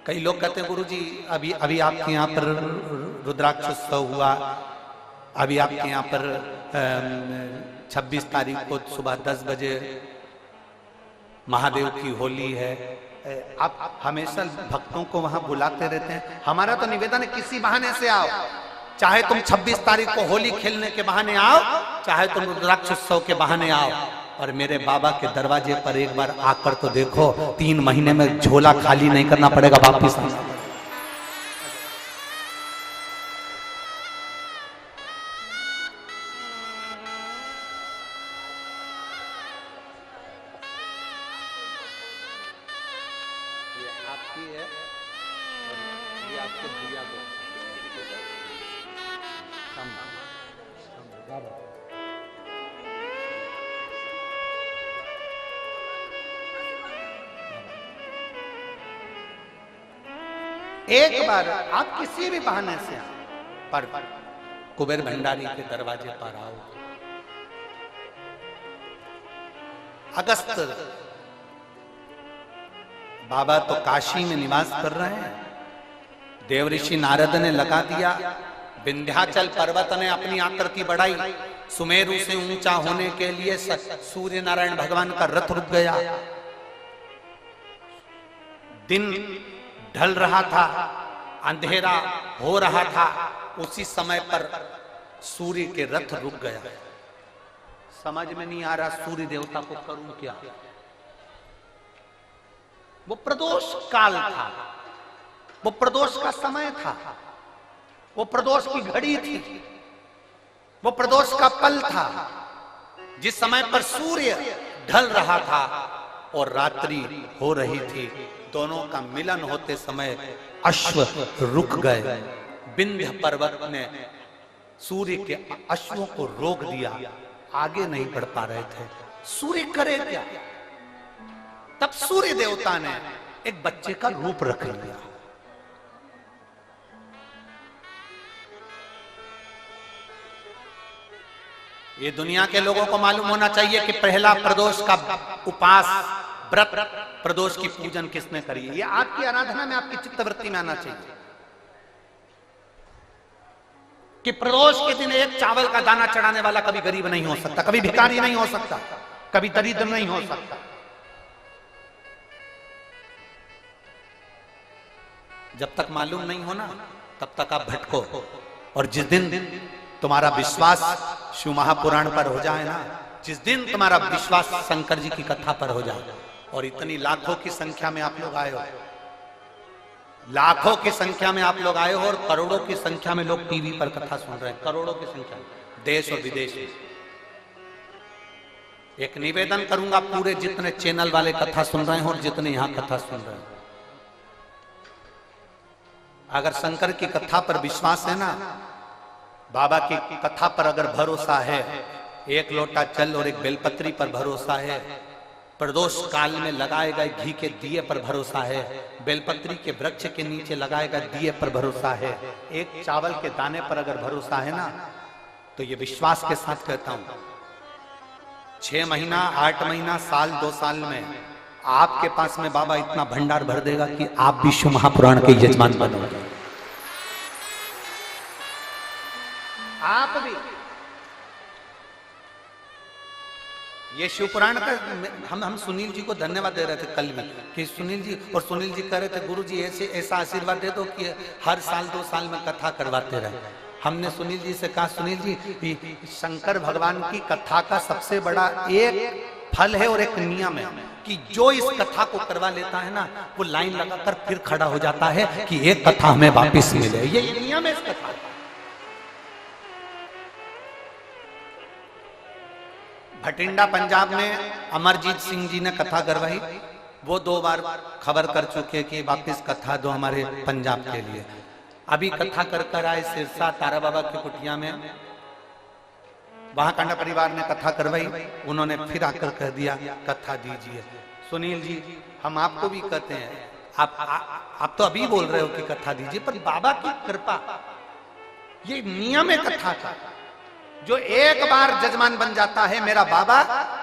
कई लोग कहते हैं गुरुजी अभी आपके यहाँ पर रुद्राक्ष उत्सव हुआ, अभी आपके यहाँ पर 26 तारीख को सुबह 10 बजे महादेव की होली है, आप हमेशा भक्तों को वहां बुलाते रहते हैं। हमारा तो निवेदन है किसी बहाने से आओ, चाहे तुम 26 तारीख को होली खेलने के बहाने आओ, चाहे तुम रुद्राक्ष उत्सव के बहाने आओ, और मेरे बाबा के दरवाजे पर एक बार आकर तो देखो, 3 महीने में झोला खाली नहीं करना पड़ेगा वापिस। एक बार आप किसी भी बहाने से पर कुबेर भंडारी के दरवाजे पर आओ। अगस्त बाबा तो काशी में निवास कर रहे हैं, देवऋषि नारद ने लगा दिया, विंध्याचल पर्वत ने अपनी आकृति बढ़ाई, सुमेरु से ऊंचा होने के लिए सूर्य नारायण भगवान का रथ रुक गया, दिन ढल रहा था, अंधेरा हो रहा था, उसी समय पर सूर्य के रथ रुक गया। समझ में नहीं आ रहा सूर्य देवता को करूं क्या। वो प्रदोष काल था, वो प्रदोष का समय था, वो प्रदोष की घड़ी थी, वो प्रदोष का पल था, जिस समय पर सूर्य ढल रहा था और रात्रि हो रही थी। दोनों का मिलन होते समय अश्व रुक गए। विंध्य पर्वत ने सूर्य के अश्वों को रोक दिया, आगे नहीं बढ़ पा रहे थे। सूर्य करे क्या? तब सूर्य देवता ने एक बच्चे का रूप रख लिया। ये दुनिया के लोगों को मालूम होना चाहिए कि पहला प्रदोष का उपास व्रत, प्रदोष की पूजन किसने करी है। ये आपकी आराधना में, आपकी चित्तवृत्ति में आना चाहिए कि प्रदोष के दिन एक चावल का दाना चढ़ाने वाला कभी गरीब नहीं हो सकता, कभी भिखारी नहीं हो सकता, कभी दरिद्र नहीं हो सकता। जब तक मालूम नहीं होना तब तक आप भटको, और जिस दिन तुम्हारा विश्वास शिव महापुराण पर हो जाए ना, जिस दिन तुम्हारा विश्वास शंकर जी की कथा पर हो जाए, और इतनी लाखों की संख्या में आप लोग आए हो, लाखों की संख्या में आप लोग आए हो और करोड़ों की संख्या में लोग टीवी पर कथा सुन रहे हैं, करोड़ों की संख्या में, देश और विदेश में। एक निवेदन करूंगा, पूरे जितने चैनल वाले कथा सुन रहे हैं और जितने यहां कथा सुन रहे हैं, अगर शंकर की कथा पर विश्वास है ना, बाबा की कथा पर अगर भरोसा है, एक लोटा जल और एक बेलपत्री पर भरोसा है, प्रदोष काल में लगाए गए घी के दिए पर भरोसा है, बेलपत्री के वृक्ष के नीचे लगाए गए दिए पर भरोसा है, एक चावल के दाने पर अगर भरोसा है ना, तो ये विश्वास के साथ कहता हूं 6 महीना 8 महीना साल 2 साल में आपके पास में बाबा इतना भंडार भर देगा कि आप विश्व महापुराण के यजमान बनोगे। आप भी ये शिवपुराण का हम सुनील जी को धन्यवाद दे रहे थे कल भी कि सुनील जी, और सुनील जी कह रहे थे गुरु जी ऐसा आशीर्वाद दे दो कि हर साल 2 साल में कथा करवाते रहे। हमने सुनील जी से कहा, सुनील जी शंकर भगवान की कथा का सबसे बड़ा एक फल है और एक नियम है कि जो इस कथा को करवा लेता है ना, वो लाइन लगाकर फिर खड़ा हो जाता है कि एक कथा हमें वापस मिले। ये नियम है इस कथा। भटिंडा पंजाब में अमरजीत सिंह जी ने कथा करवाई, वो 2 बार खबर कर चुके कि वापस कथा दो हमारे पंजाब के लिए। अभी कथा कर आए सिरसा तारा बाबा की कुटिया में, वहां कांडा परिवार ने कथा करवाई, उन्होंने फिर आकर कह दिया कथा दीजिए। सुनील जी हम आपको भी कहते हैं, आप तो अभी बोल रहे हो कि कथा दीजिए, पर बाबा की कृपा, ये नियम है कथा का। जो एक बार जजमान बन जाता है मेरा बाबा,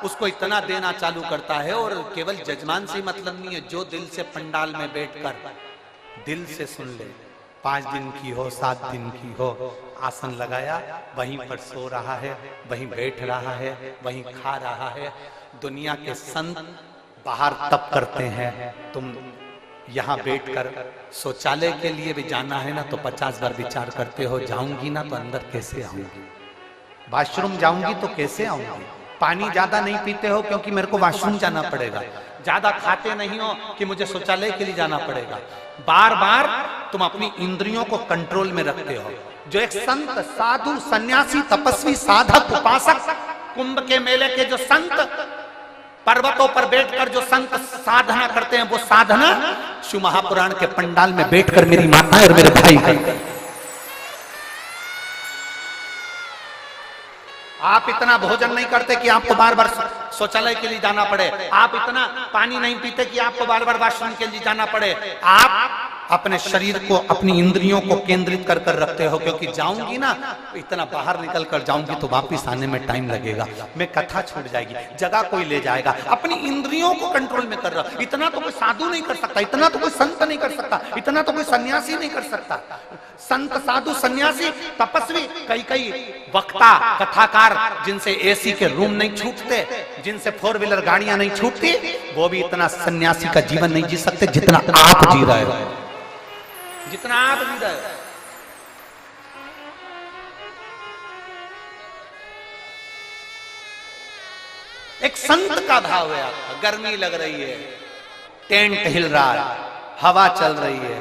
उसको इतना देना चालू करता है। और केवल जजमान से मतलब नहीं है, जो दिल से पंडाल में बैठकर दिल से सुन ले, 5 दिन की हो 7 दिन की हो, आसन लगाया वहीं पर सो रहा है, वहीं बैठ रहा है, वहीं खा रहा है। दुनिया के संत बाहर तप करते हैं, तुम यहाँ बैठकर शौचालय के लिए भी जाना है ना तो 50 बार विचार करते हो, जाऊंगी ना तो अंदर कैसे आऊंगी, वॉशरूम जाऊंगी तो कैसे आऊंगी। पानी ज्यादा नहीं पीते हो क्योंकि मेरे को वॉशरूम जाना पड़ेगा, ज्यादा खाते नहीं हो कि मुझे शौचालय के लिए जाना पड़ेगा। बार बार तुम अपनी इंद्रियों को कंट्रोल में रखते हो। जो एक संत साधु सन्यासी तपस्वी साधक उपासक, कुंभ के मेले के जो संत पर्वतों पर बैठकर जो संत साधना करते हैं, वो साधना शिव महापुराण के पंडाल में बैठकर मेरी माता और मेरे भाई करते हैं। आप इतना भोजन नहीं करते कि आपको बार बार शौचालय के लिए जाना पड़े, आप इतना पानी नहीं पीते कि आपको बार बार वॉशरूम के लिए जाना पड़े। आप अपने शरीर को, अपनी इंद्रियों को केंद्रित कर कर रखते हो, क्योंकि जाऊंगी ना इतना बाहर निकल कर जाऊंगी तो वापिस आने में टाइम लगेगा, मैं कथा छूट जाएगी, जगह कोई ले जाएगा। अपनी इंद्रियों को कंट्रोल में कर रहा। इतना तो कोई साधु नहीं कर सकता, इतना तो कोई संत नहीं कर सकता, इतना तो कोई सन्यासी नहीं कर सकता। संत साधु सन्यासी तपस्वी, कई वक्ता कथाकार जिनसे एसी के रूम नहीं छूटते, जिनसे 4 व्हीलर गाड़ियां नहीं छूटती, वो भी इतना सन्यासी का जीवन नहीं जी सकते जितना आप जी रहे हो, जितना आप जी रहे हो। एक संत का भाव है आपका। गर्मी लग रही है, टेंट हिल रहा है, हवा चल रही है,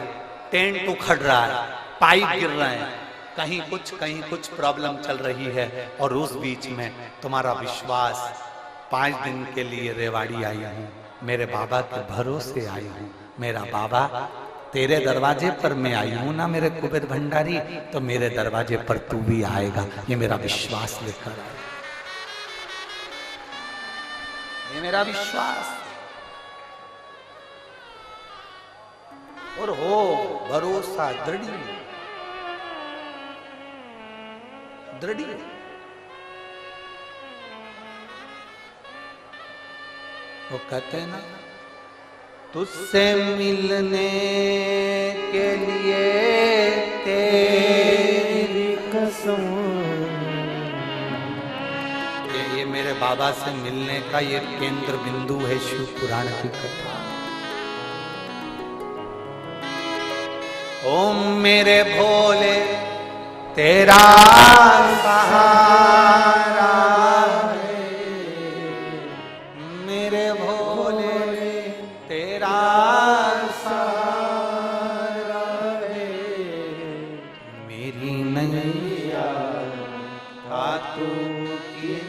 टेंट उखड़ रहा है, पाइप गिर रहे हैं, कहीं कुछ प्रॉब्लम चल रही है, और उस बीच में तुम्हारा विश्वास, 5 दिन के लिए रेवाड़ी आई हूं, मेरे बाबा के भरोसे आई हूं, मेरा बाबा तेरे दरवाजे पर मैं आई हूं ना मेरे कुबेर भंडारी, तो मेरे दरवाजे पर तू भी आएगा, ये मेरा विश्वास लेकर आए, ये मेरा विश्वास। और हो भरोसा दृढ़, वो कहते हैं ना, तुझसे मिलने के लिए तेरी कसम, ये मेरे बाबा से मिलने का ये केंद्र बिंदु है शिव पुराण की कथा। ओम मेरे भोले तेरा सहारा है, मेरे भोले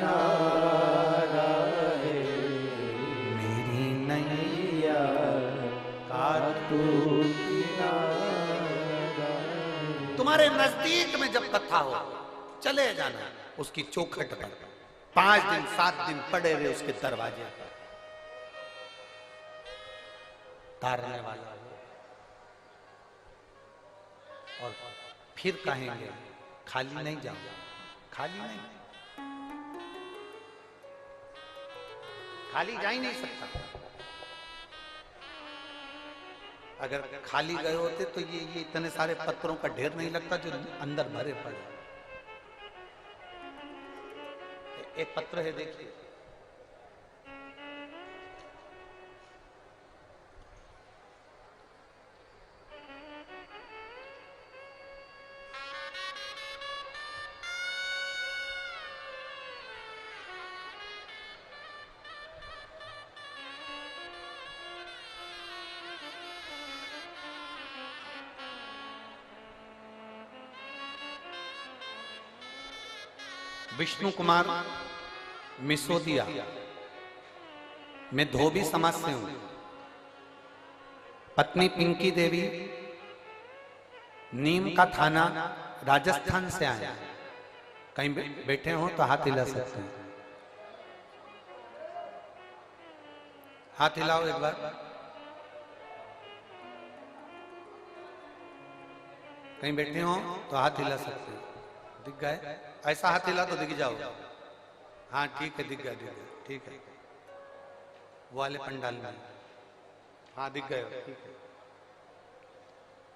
किनारा है, मेरी नैया का तू किनारा है। तुम्हारे नजदीक में जब कथा हो चले जाना उसकी चौखट पर, 5 दिन 7 दिन पड़े रहे उसके दरवाजे पर, तारने वाला हो और फिर कहेंगे खाली नहीं जाऊंगा, खाली नहीं, खाली जा ही नहीं सकता। अगर खाली गए होते तो ये इतने सारे पत्थरों का ढेर नहीं लगता जो अंदर भरे पड़े। एक पत्र है देखिए, विष्णु कुमार मिसोदिया, मैं धोबी समाज से हूं। पत्नी पिंकी देवी नीम का थाना राजस्थान से आए। कहीं बैठे हो तो हाथ हिला सकते हैं, हाथ हिलाओ एक बार। कहीं बैठे हो तो हाथ हिला सकते हैं, दिख गए? ऐसा हाथ हिला तो दिख जाओ। हाँ ठीक है, दिख गया, दिख गया, ठीक है। वो वाले पंडाल में, हाँ दिख गए, ठीक है।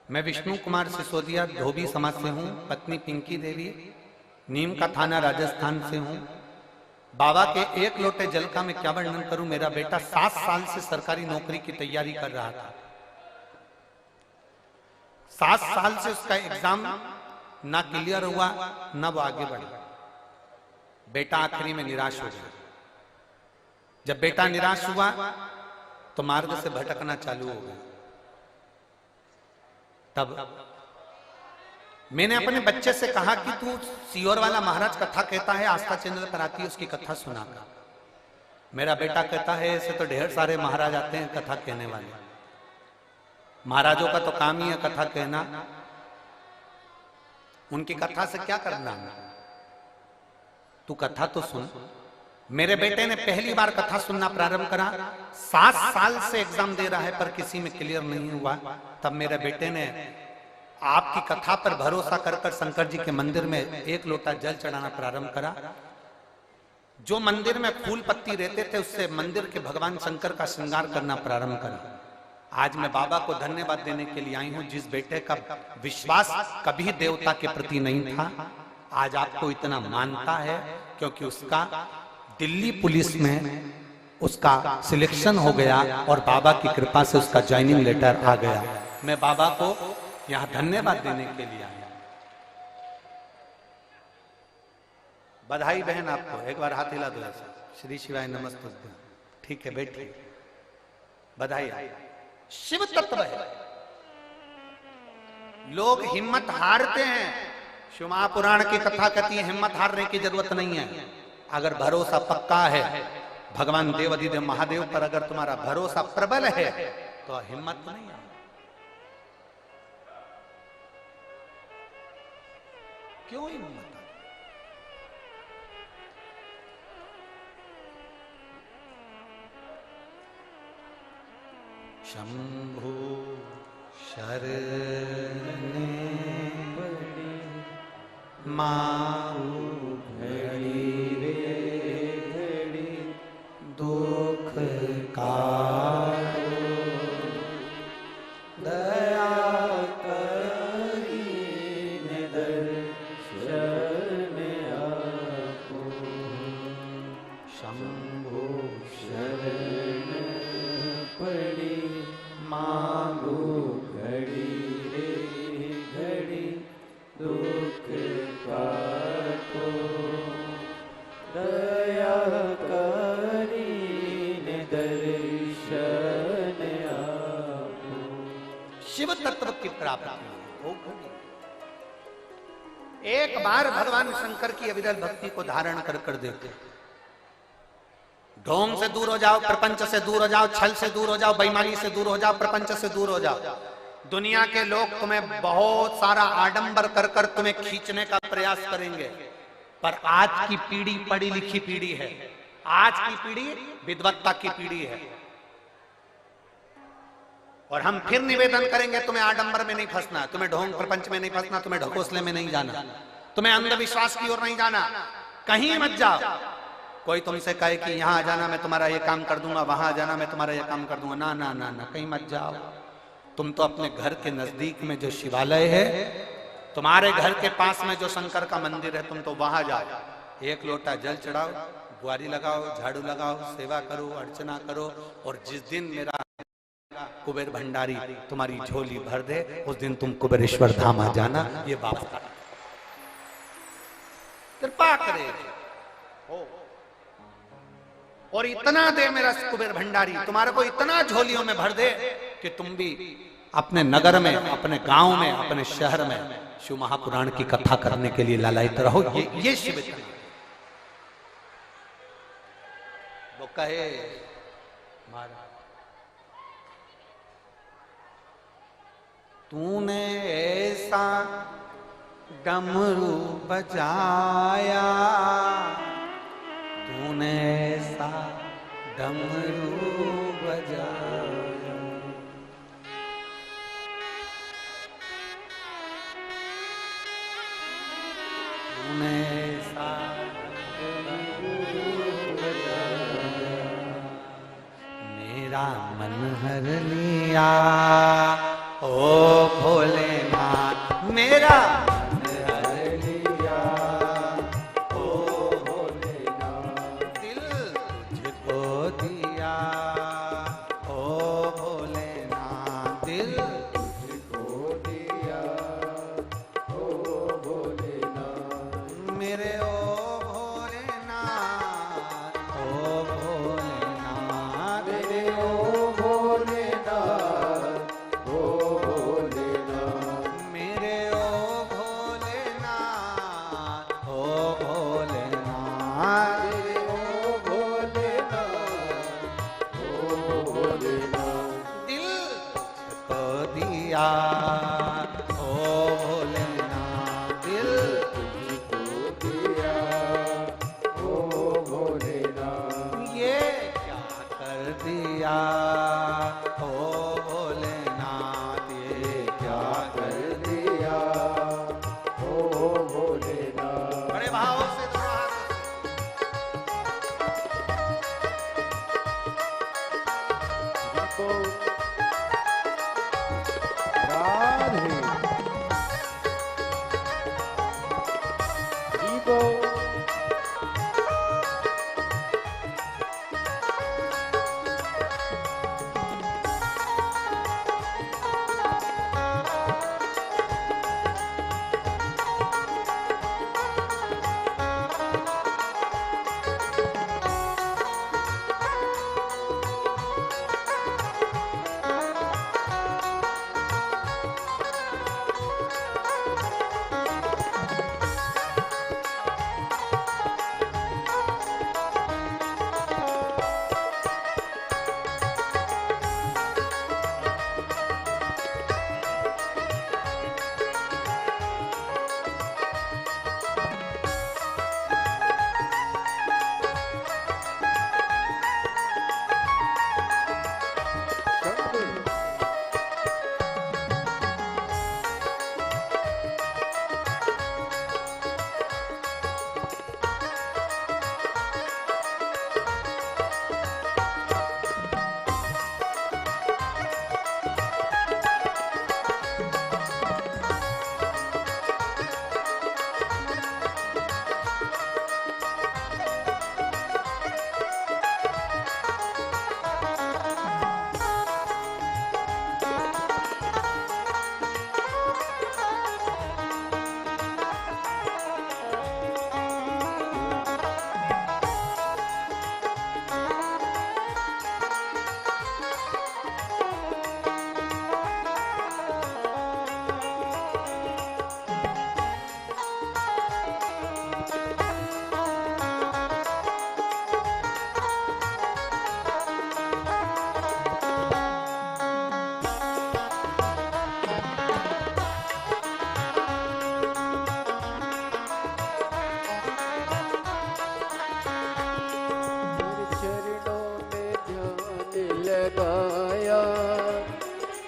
मैं विष्णु कुमार सिसोदिया धोबी समाज से हूँ। पत्नी पिंकी देवी नीम का थाना राजस्थान से हूँ। बाबा के एक लोटे जल का मैं क्या वर्णन करूं। मेरा बेटा 7 साल से सरकारी नौकरी की तैयारी कर रहा था। 7 साल से उसका एग्जाम ना क्लियर हुआ ना वो आगे बढ़ा। बेटा आखिरी में निराश हो गया। जब बेटा निराश हुआ तो मार्ग से भटकना चालू हो गया। तब मैंने अपने बच्चे से कहा कि तू सीहोर वाला महाराज कथा कहता है, आस्था चैनल पर आती है, उसकी कथा सुनाकर। मेरा बेटा कहता है ऐसे तो ढेर सारे महाराज आते हैं कथा कहने वाले, महाराजों का तो काम ही है कथा कहना, उनकी कथा से क्या करना है, तू कथा तो सुन। मेरे बेटे ने पहली बार कथा सुनना प्रारंभ करा। 7 साल से एग्जाम दे रहा है पर किसी में क्लियर नहीं हुआ। तब मेरे बेटे ने आपकी कथा पर भरोसा कर कर शंकर जी के मंदिर में 1 लोटा जल चढ़ाना प्रारंभ करा। जो मंदिर में फूल पत्ती रहते थे उससे मंदिर के भगवान शंकर का श्रृंगार करना प्रारंभ करा। आज मैं बाबा को धन्यवाद देने के लिए आई हूं। जिस बेटे का विश्वास कभी देवता के प्रति नहीं था, आज आपको इतना मानता है क्योंकि उसका दिल्ली पुलिस में उसका सिलेक्शन हो गया और बाबा की कृपा से उसका ज्वाइनिंग लेटर आ गया। मैं बाबा को यहां धन्यवाद देने के लिए आया। बधाई बहन आपको, एक बार हाथ हिला दो ऐसा। श्री शिवाय नमस्तुभ्यं। ठीक है बैठिए, बधाई। शिव तत्व है, लोग हिम्मत हारते हैं। शिव महापुराण की कथा कहती है हिम्मत हारने की जरूरत नहीं है। अगर भरोसा पक्का है भगवान देवाधिदेव महादेव पर, अगर तुम्हारा भरोसा प्रबल है तो हिम्मत नहीं है। क्यों हिम्मत? शंभु शरणे मारू घड़ी रे घड़ी दुख कारो दया करी दर्शन आपो। शंभु शरण पड़ी मांगो घड़ी रे घड़ी दुख काटो दया करीने दर्शन आपो। शिव तत्व की प्राप्ति हो। एक बार भगवान शंकर की अविरल भक्ति को धारण कर कर देते ढोंग से दूर हो जाओ, प्रपंच से दूर हो जाओ, छल से दूर हो जाओ, बेईमानी से दूर हो जाओ, प्रपंच से दूर हो जाओ। दुनिया के लोग तुम्हें बहुत सारा आडंबर कर कर तुम्हें खींचने का प्रयास करेंगे, पर आज की पीढ़ी पढ़ी लिखी पीढ़ी है, आज की पीढ़ी विद्वत्ता की पीढ़ी है। और हम फिर निवेदन करेंगे, तुम्हें आडंबर में नहीं फंसना, तुम्हें ढोंग प्रपंच में नहीं फंसना, तुम्हें ढकोसले में नहीं जाना, तुम्हें अंधविश्वास की ओर नहीं जाना, कहीं मत जाओ। कोई तुमसे कहे कि यहां आ जाना मैं तुम्हारा ये काम कर दूंगा, वहां आ जाना मैं तुम्हारा ये काम कर दूंगा, ना ना ना ना, कहीं मत जाओ। तुम तो अपने घर के नजदीक में जो शिवालय है, तुम्हारे घर के पास में जो शंकर का मंदिर है, तुम तो वहां जाओ, एक लोटा जल चढ़ाओ, बुआरी लगाओ, झाड़ू लगाओ, सेवा करो, अर्चना करो, और जिस दिन मेरा कुबेर भंडारी तुम्हारी झोली भर दे, उस दिन तुम कुबेरेश्वर धाम आ जाना। ये बात कृपा करे और इतना दे मेरा कुबेर भंडारी, तुम्हारे को इतना झोलियों में भर दे कि तुम भी अपने नगर में, अपने गांव में, अपने शहर में शिव महापुराण की कथा करने के लिए लालायित रहो। ये शिव वो कहे महाराज, तूने ऐसा डमरू बजाया, तूने ऐसा डमरू बजाया, तूने ऐसा डमरू बजाया, मेरा मन हर लिया ओ भोलेनाथ, मेरा मन हर लिया ओ भोलेनाथ, दिल तुझको दिया ओ भोलेनाथ, दिल तुझको दिया ओ भोलेनाथ, मेरे ओ भोलेनाथ, ओ भोलेनाथ, मेरे ओ भोलेनाथ,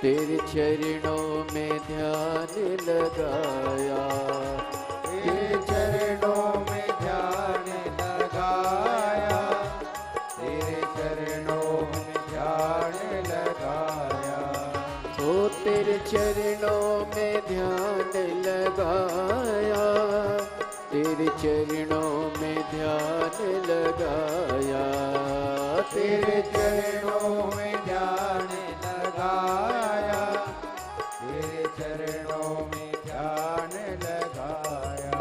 तेरे चरणों में ध्यान लगाया, तेरे चरणों में ध्यान लगाया, तेरे चरणों में ध्यान लगाया। ओ तेरे चरणों में ध्यान लगाया, तेरे चरणों में ध्यान लगाया, तेरे चरणों में ध्यान लगाया, तेरे चरणों में ध्यान लगाया।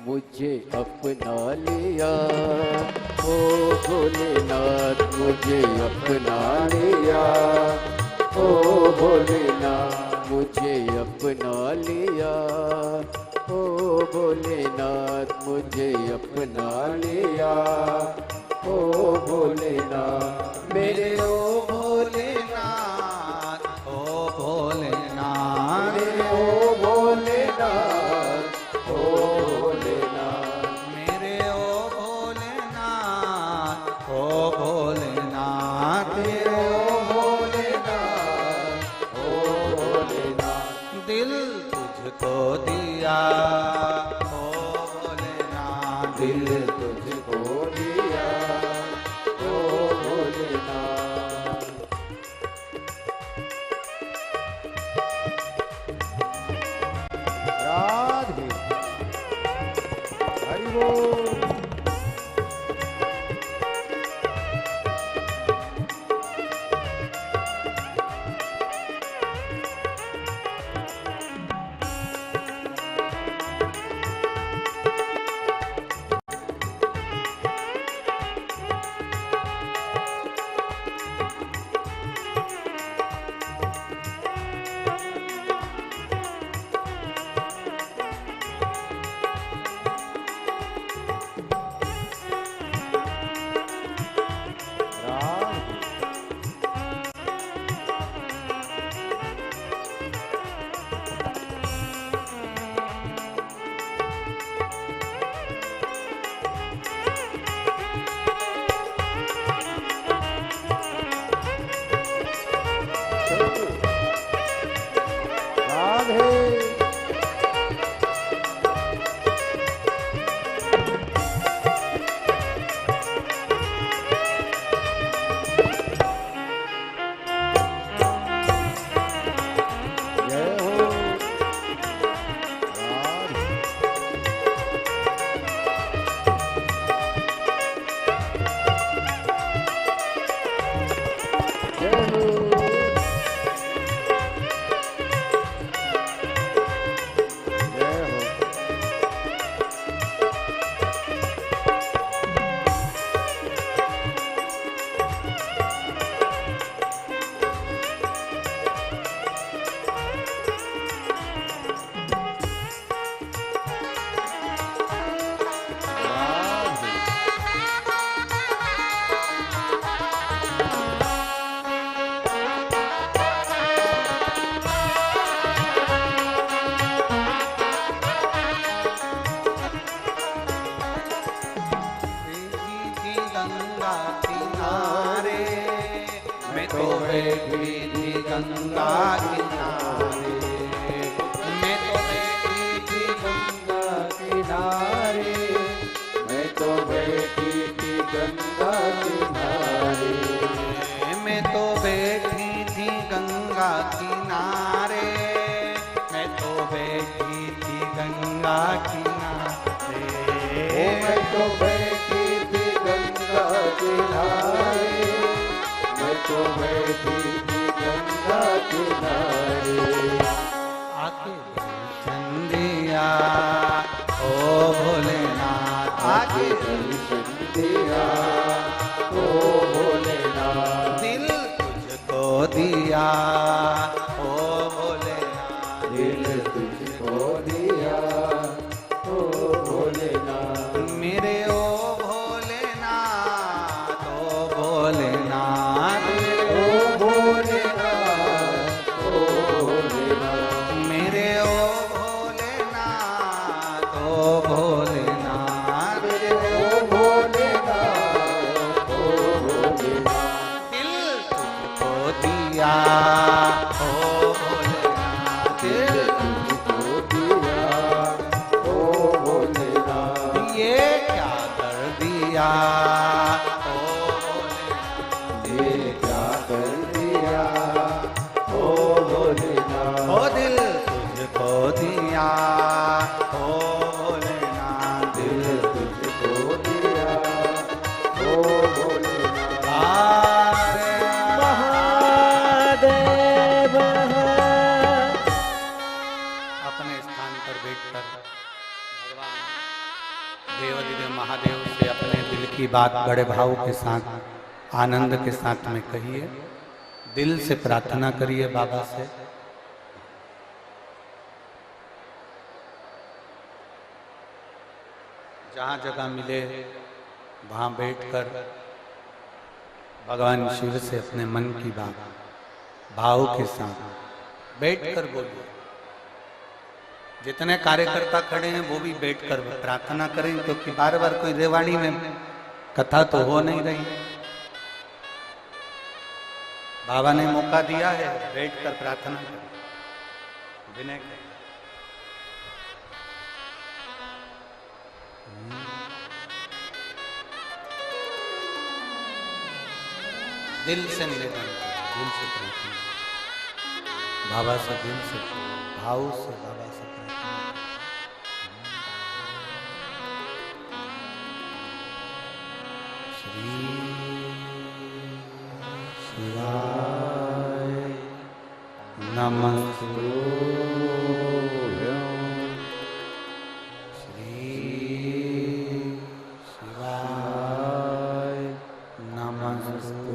मुझे अपना लिया ओ भोलेनाथ, मुझे अपना लिया ओ भोलेनाथ, मुझे अपना लिया ओ भोलेनाथ, मुझे अपना लिया ओ भोलेनाथ। मेरे ओ भोलेनाथ, ओ भोलेनाथ, मेरे ओ भोलेनाथ, ओ भोलेनाथ, मेरे ओ भोलेनाथ, ओ भोलेनाथ, मेरे ओ भोलेनाथ, ओ भोलेनाथ। दिल तुझको दिया ओ भोलेनाथ, दिल तुझको दिया ओ भोलेनाथ। राधे हरि बोल। बैठी थी गंगा किनारे, मैं तो बैठी थी गंगा किनारे, मैं तो बैठी थी गंगा किनारे, मैं तो बैठी थी गंगा किनारे, मैं तो बैठी थी गंगा किनारे, मैं तो बैठी थी गंगा किनारे, मैं तो बैठी थी गंगा किनारे। आके दर्शन दिया ओ भोलेनाथ, आके दर्शन दिया ओ भोलेनाथ, दिल तुझको दिया ओ भोलेनाथ, दिल तुझको दिया ओ भोलेनाथ, मेरे ओ भोलेनाथ, ओ भोलेनाथ, ओ भोलेनाथ, ओ भोलेनाथ, मेरे ओ भोलेनाथ, ओ भोलेनाथ, मेरे ओ भोलेनाथ, ओ भोलेनाथ, दिल तुझको दिया बात बड़े भाव के साथ, आनंद के साथ में कहिए, दिल से प्रार्थना करिए बाबा से। जहाँ जगह मिले वहाँ बैठकर भगवान शिव से अपने मन की बात भाव के साथ बैठकर बोलिए। जितने कार्यकर्ता खड़े हैं वो भी बैठकर प्रार्थना करें, क्योंकि बार बार कोई रेवाड़ी में कथा तो हो नहीं रही। बाबा ने मौका दिया है, बैठकर प्रार्थना करें, विनय करें। दिल से निवेदन करें, दिल से प्रार्थना, बाबा से दिल से भाव से बाबा से प्रार्थना। श्री शिवाय नमस्तुभ्यं। श्री शिवाय नमस्तुभ्यं।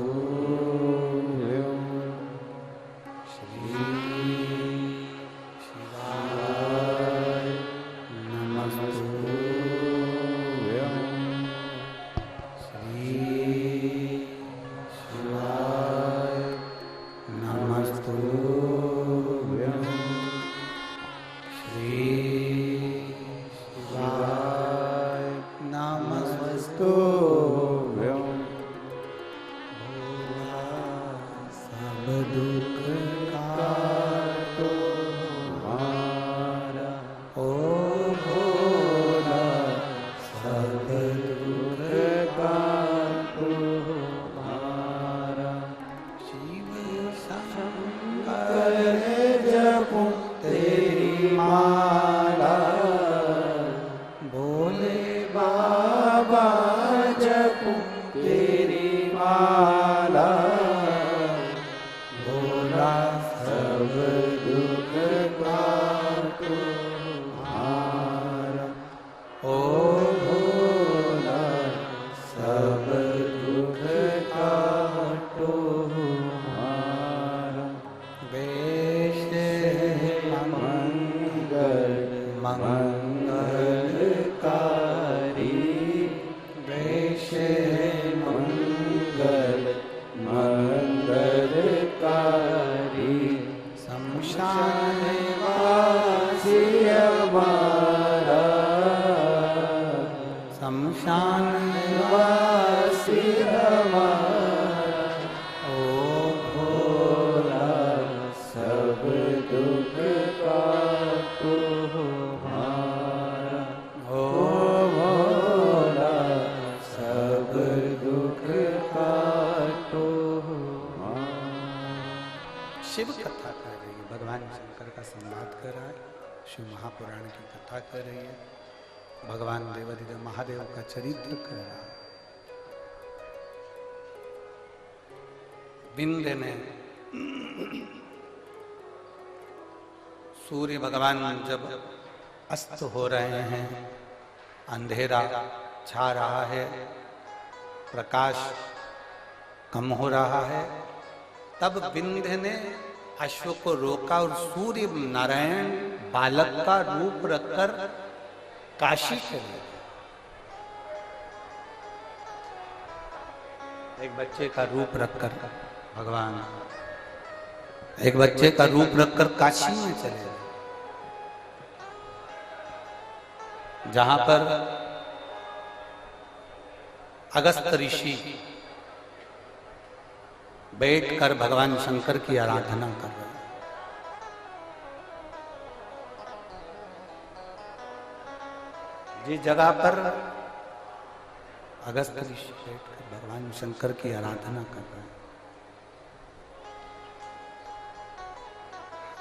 शिव कथा कर रही है, भगवान शंकर का संवाद कर रहा है, शिव महापुराण की कथा कर रही है, भगवान देवाधिदेव महादेव का चरित्र कर रहा है। विंध्य में सूर्य भगवान जब अस्त हो रहे हैं, अंधेरा छा रहा है, प्रकाश कम हो रहा है, तब विंध्य ने अश्व को रोका और सूर्य नारायण बालक का रूप रखकर काशी चले। एक बच्चे का रूप रखकर भगवान एक बच्चे का रूप रखकर काशी में चले गए, जहां पर अगस्त ऋषि बैठकर भगवान शंकर की आराधना कर रहे हैं। जिस जगह पर अगस्त ऋषि बैठकर भगवान शंकर की आराधना कर रहे हैं,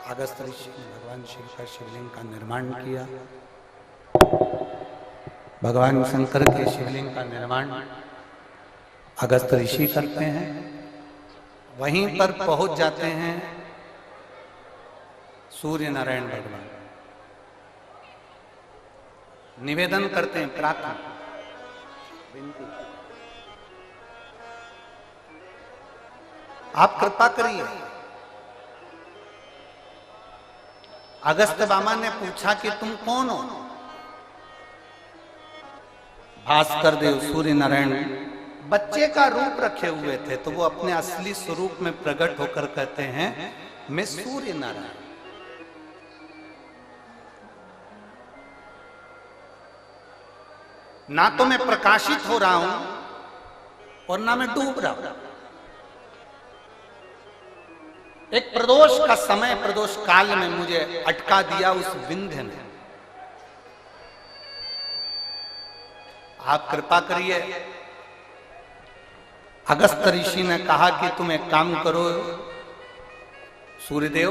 अगस्त ऋषि ने भगवान शिव का शिवलिंग का निर्माण किया। भगवान शंकर के शिवलिंग का निर्माण अगस्त ऋषि करते हैं। वहीं पर पहुंच जाते हैं सूर्य नारायण भगवान, निवेदन करते हैं, प्रार्थना विनती आप कृपा करिए। अगस्त बामा ने पूछा कि तुम कौन हो? भास्कर देव सूर्य नारायण बच्चे का रूप रखे हुए थे, तो वो अपने असली स्वरूप में प्रकट होकर कहते हैं मैं सूर्य नारायण। ना तो मैं प्रकाशित हो रहा हूं और ना मैं डूब रहा हूं। एक प्रदोष का समय, प्रदोष काल में मुझे अटका दिया उस विंध्य ने। आप कृपा करिए। अगस्त ऋषि ने कहा कि तुम एक काम करो सूर्यदेव,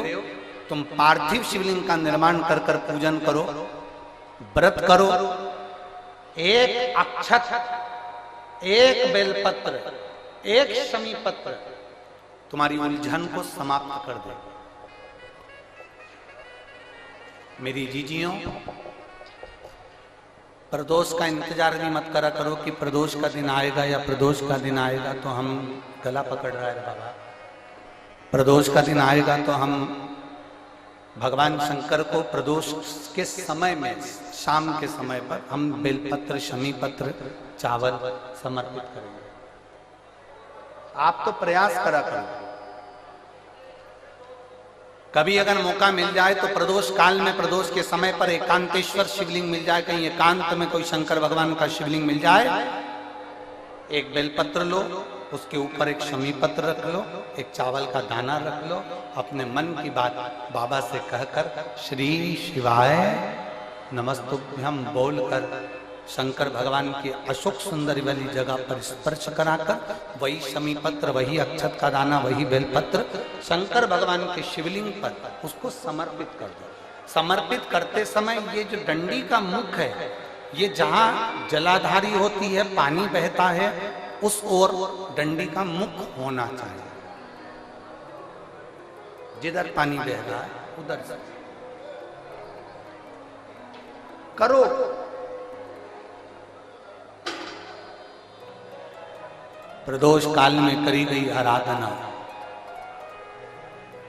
तुम पार्थिव शिवलिंग का निर्माण कर कर पूजन करो, व्रत करो, एक अक्षत, एक बेलपत्र, एक शमी पत्र तुम्हारी उलझन को समाप्त कर दे। मेरी जीजियों, प्रदोष का इंतजार भी मत करा करो कि प्रदोष का दिन आएगा या प्रदोष का दिन आएगा तो हम गला पकड़ रहा है बाबा। प्रदोष का दिन आएगा तो हम भगवान शंकर को प्रदोष के समय में, शाम के समय पर हम बेलपत्र, शमी पत्र, चावल समर्पित करेंगे। आप तो प्रयास करा करो। कभी अगर मौका मिल जाए तो प्रदोष काल में, प्रदोष के समय पर एकांतेश्वर शिवलिंग मिल जाए, कहीं एकांत में कोई शंकर भगवान का शिवलिंग मिल जाए, एक बेलपत्र लो, उसके ऊपर एक शमी पत्र रख लो, एक चावल का दाना रख लो, अपने मन की बात बाबा से कहकर श्री शिवाय नमस्तुभ्यम बोलकर शंकर भगवान की अशोक सुंदरी वाली जगह पर स्पर्श कराकर वही शमी पत्र, वही अक्षत का दाना, वही बेलपत्र शंकर भगवान के शिवलिंग पर उसको समर्पित कर दो। समर्पित करते समय ये जो डंडी का मुख है, ये जहां जलाधारी होती है, पानी बहता है, उस ओर डंडी का मुख होना चाहिए। जिधर पानी बह रहा है उधर से करो। प्रदोष काल में करी गई आराधना,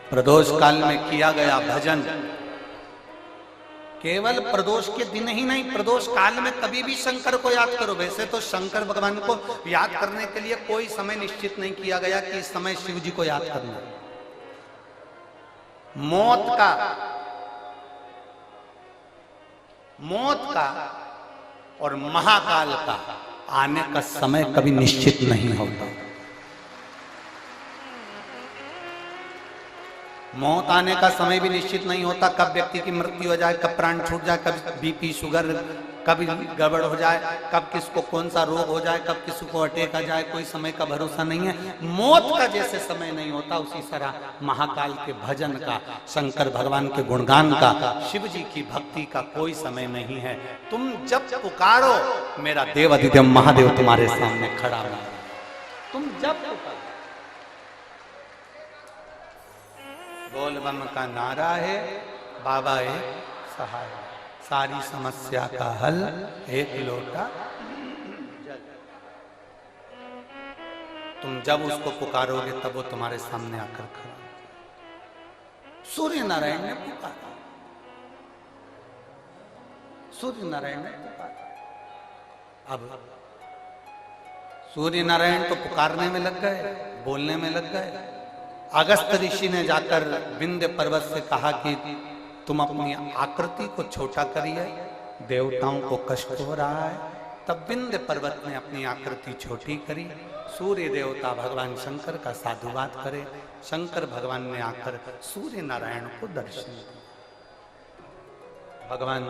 प्रदोष काल में किया गया भजन, केवल प्रदोष के दिन ही नहीं, प्रदोष काल में कभी भी शंकर को याद करो। वैसे तो शंकर भगवान को याद करने के लिए कोई समय निश्चित नहीं किया गया कि इस समय शिव जी को याद करना। मौत का और महाकाल का आने का समय कभी निश्चित नहीं होता। मौत आने का समय भी निश्चित नहीं होता, कब व्यक्ति की मृत्यु हो जाए, कब प्राण छूट जाए, कब बीपी शुगर कभी गड़बड़ हो जाए, कब किसको कौन सा रोग हो जाए, कब किसी को अटैक आ जाए, कोई समय का भरोसा नहीं है। मौत का जैसे समय नहीं होता, उसी तरह महाकाल के भजन का, शंकर भगवान के गुणगान का, शिव जी की भक्ति का कोई समय नहीं है। तुम जब पुकारो, मेरा देवाधिदेव महादेव तुम्हारे सामने खड़ा है। तुम जब पुकारो, बोल बम का नारा है, बाबा है सहाय, सारी समस्या का हल एक लोटा जल। तुम जब उसको पुकारोगे तब वो तुम्हारे सामने आकर खड़ा। सूर्य नारायण ने पुकारा, सूर्य नारायण ने पुकारा। अब सूर्य नारायण तो पुकारने में लग गए, बोलने में लग गए। अगस्त ऋषि ने जाकर विंध्य पर्वत से कहा कि तुम अपनी आकृति को छोटा करिए, देवताओं को कष्ट हो रहा है। तब विंध्य पर्वत ने अपनी आकृति छोटी करी। सूर्य देवता भगवान शंकर का साधुवाद करे। शंकर भगवान ने आकर सूर्य नारायण को दर्शन दिया। भगवान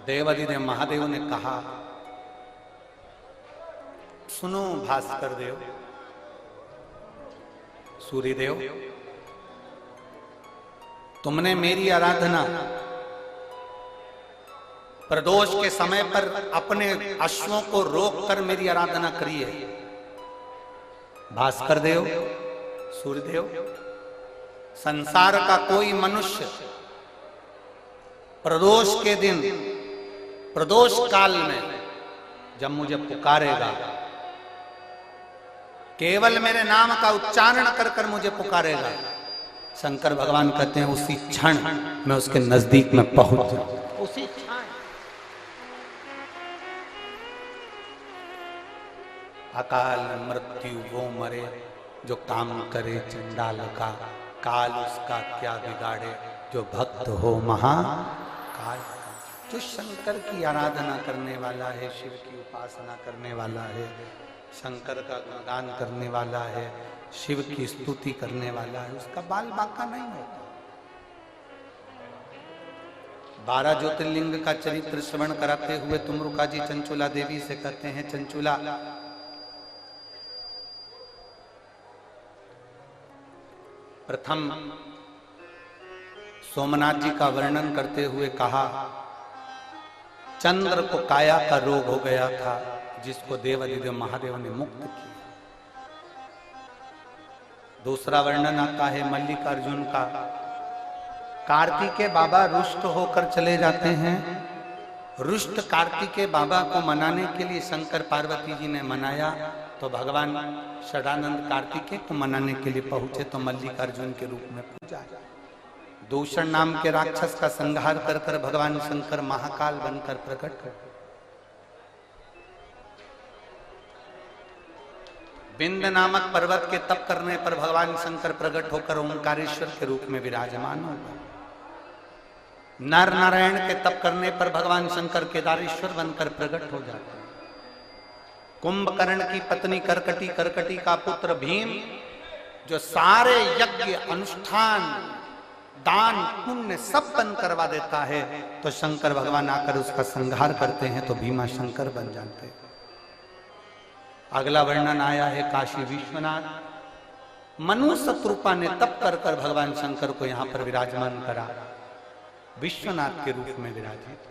देवाधिदेव महादेव ने कहा, सुनो भास्कर देव, सूर्यदेव, तुमने मेरी आराधना प्रदोष के समय पर अपने अश्वों को रोककर मेरी आराधना करी है। भास्कर देव, सूर्यदेव, संसार का कोई मनुष्य प्रदोष के दिन, प्रदोष काल में जब मुझे पुकारेगा, केवल मेरे नाम का उच्चारण कर कर मुझे पुकारेगा, शंकर भगवान कहते हैं उसी क्षण मैं उसके नजदीक में पहुंच जाऊं, उसी क्षण। अकाल मृत्यु वो मरे जो काम करे चंडाल का, काल उसका क्या बिगाड़े जो भक्त हो महाकाल का। जो शंकर की आराधना करने वाला है, शिव की उपासना करने वाला है, शंकर का गुणगान करने वाला है, शिव की स्तुति करने वाला है, उसका बाल बांका नहीं होता। 12 ज्योतिर्लिंग का चरित्र श्रवण कराते हुए तुमरुका जी चंचुला देवी से कहते हैं, चंचुला प्रथम सोमनाथ जी का वर्णन करते हुए कहा, चंद्र को काया का रोग हो गया था जिसको देवादिदेव महादेव ने मुक्त किया। दूसरा वर्णन आता है मल्लिकार्जुन का, कार्तिकेय बाबा रुष्ट होकर चले जाते हैं। रुष्ट कार्तिकेय बाबा को मनाने के लिए शंकर पार्वती जी ने मनाया, तो भगवान षडानंद कार्तिकेय को मनाने के लिए पहुंचे तो मल्लिकार्जुन के रूप में पूजा। दूषण नाम के राक्षस का संहार कर कर भगवान शंकर महाकाल बनकर प्रकट हुए। बिंद नामक पर्वत के तप करने पर भगवान शंकर प्रकट होकर ओंकारेश्वर के रूप में विराजमान हो गए। नर नारायण के तप करने पर भगवान शंकर केदारेश्वर बनकर प्रकट हो जाते हैं। कुंभकर्ण की पत्नी करकटी, करकटी का पुत्र भीम, जो सारे यज्ञ अनुष्ठान दान पुण्य सब बंद करवा देता है, तो शंकर भगवान आकर उसका संहार करते हैं तो भीमा शंकर बन जाते हैं। अगला वर्णन आया है काशी विश्वनाथ, मनु शत्रुपा ने तप कर कर भगवान शंकर को यहां पर विराजमान करा, विश्वनाथ के रूप में विराजित।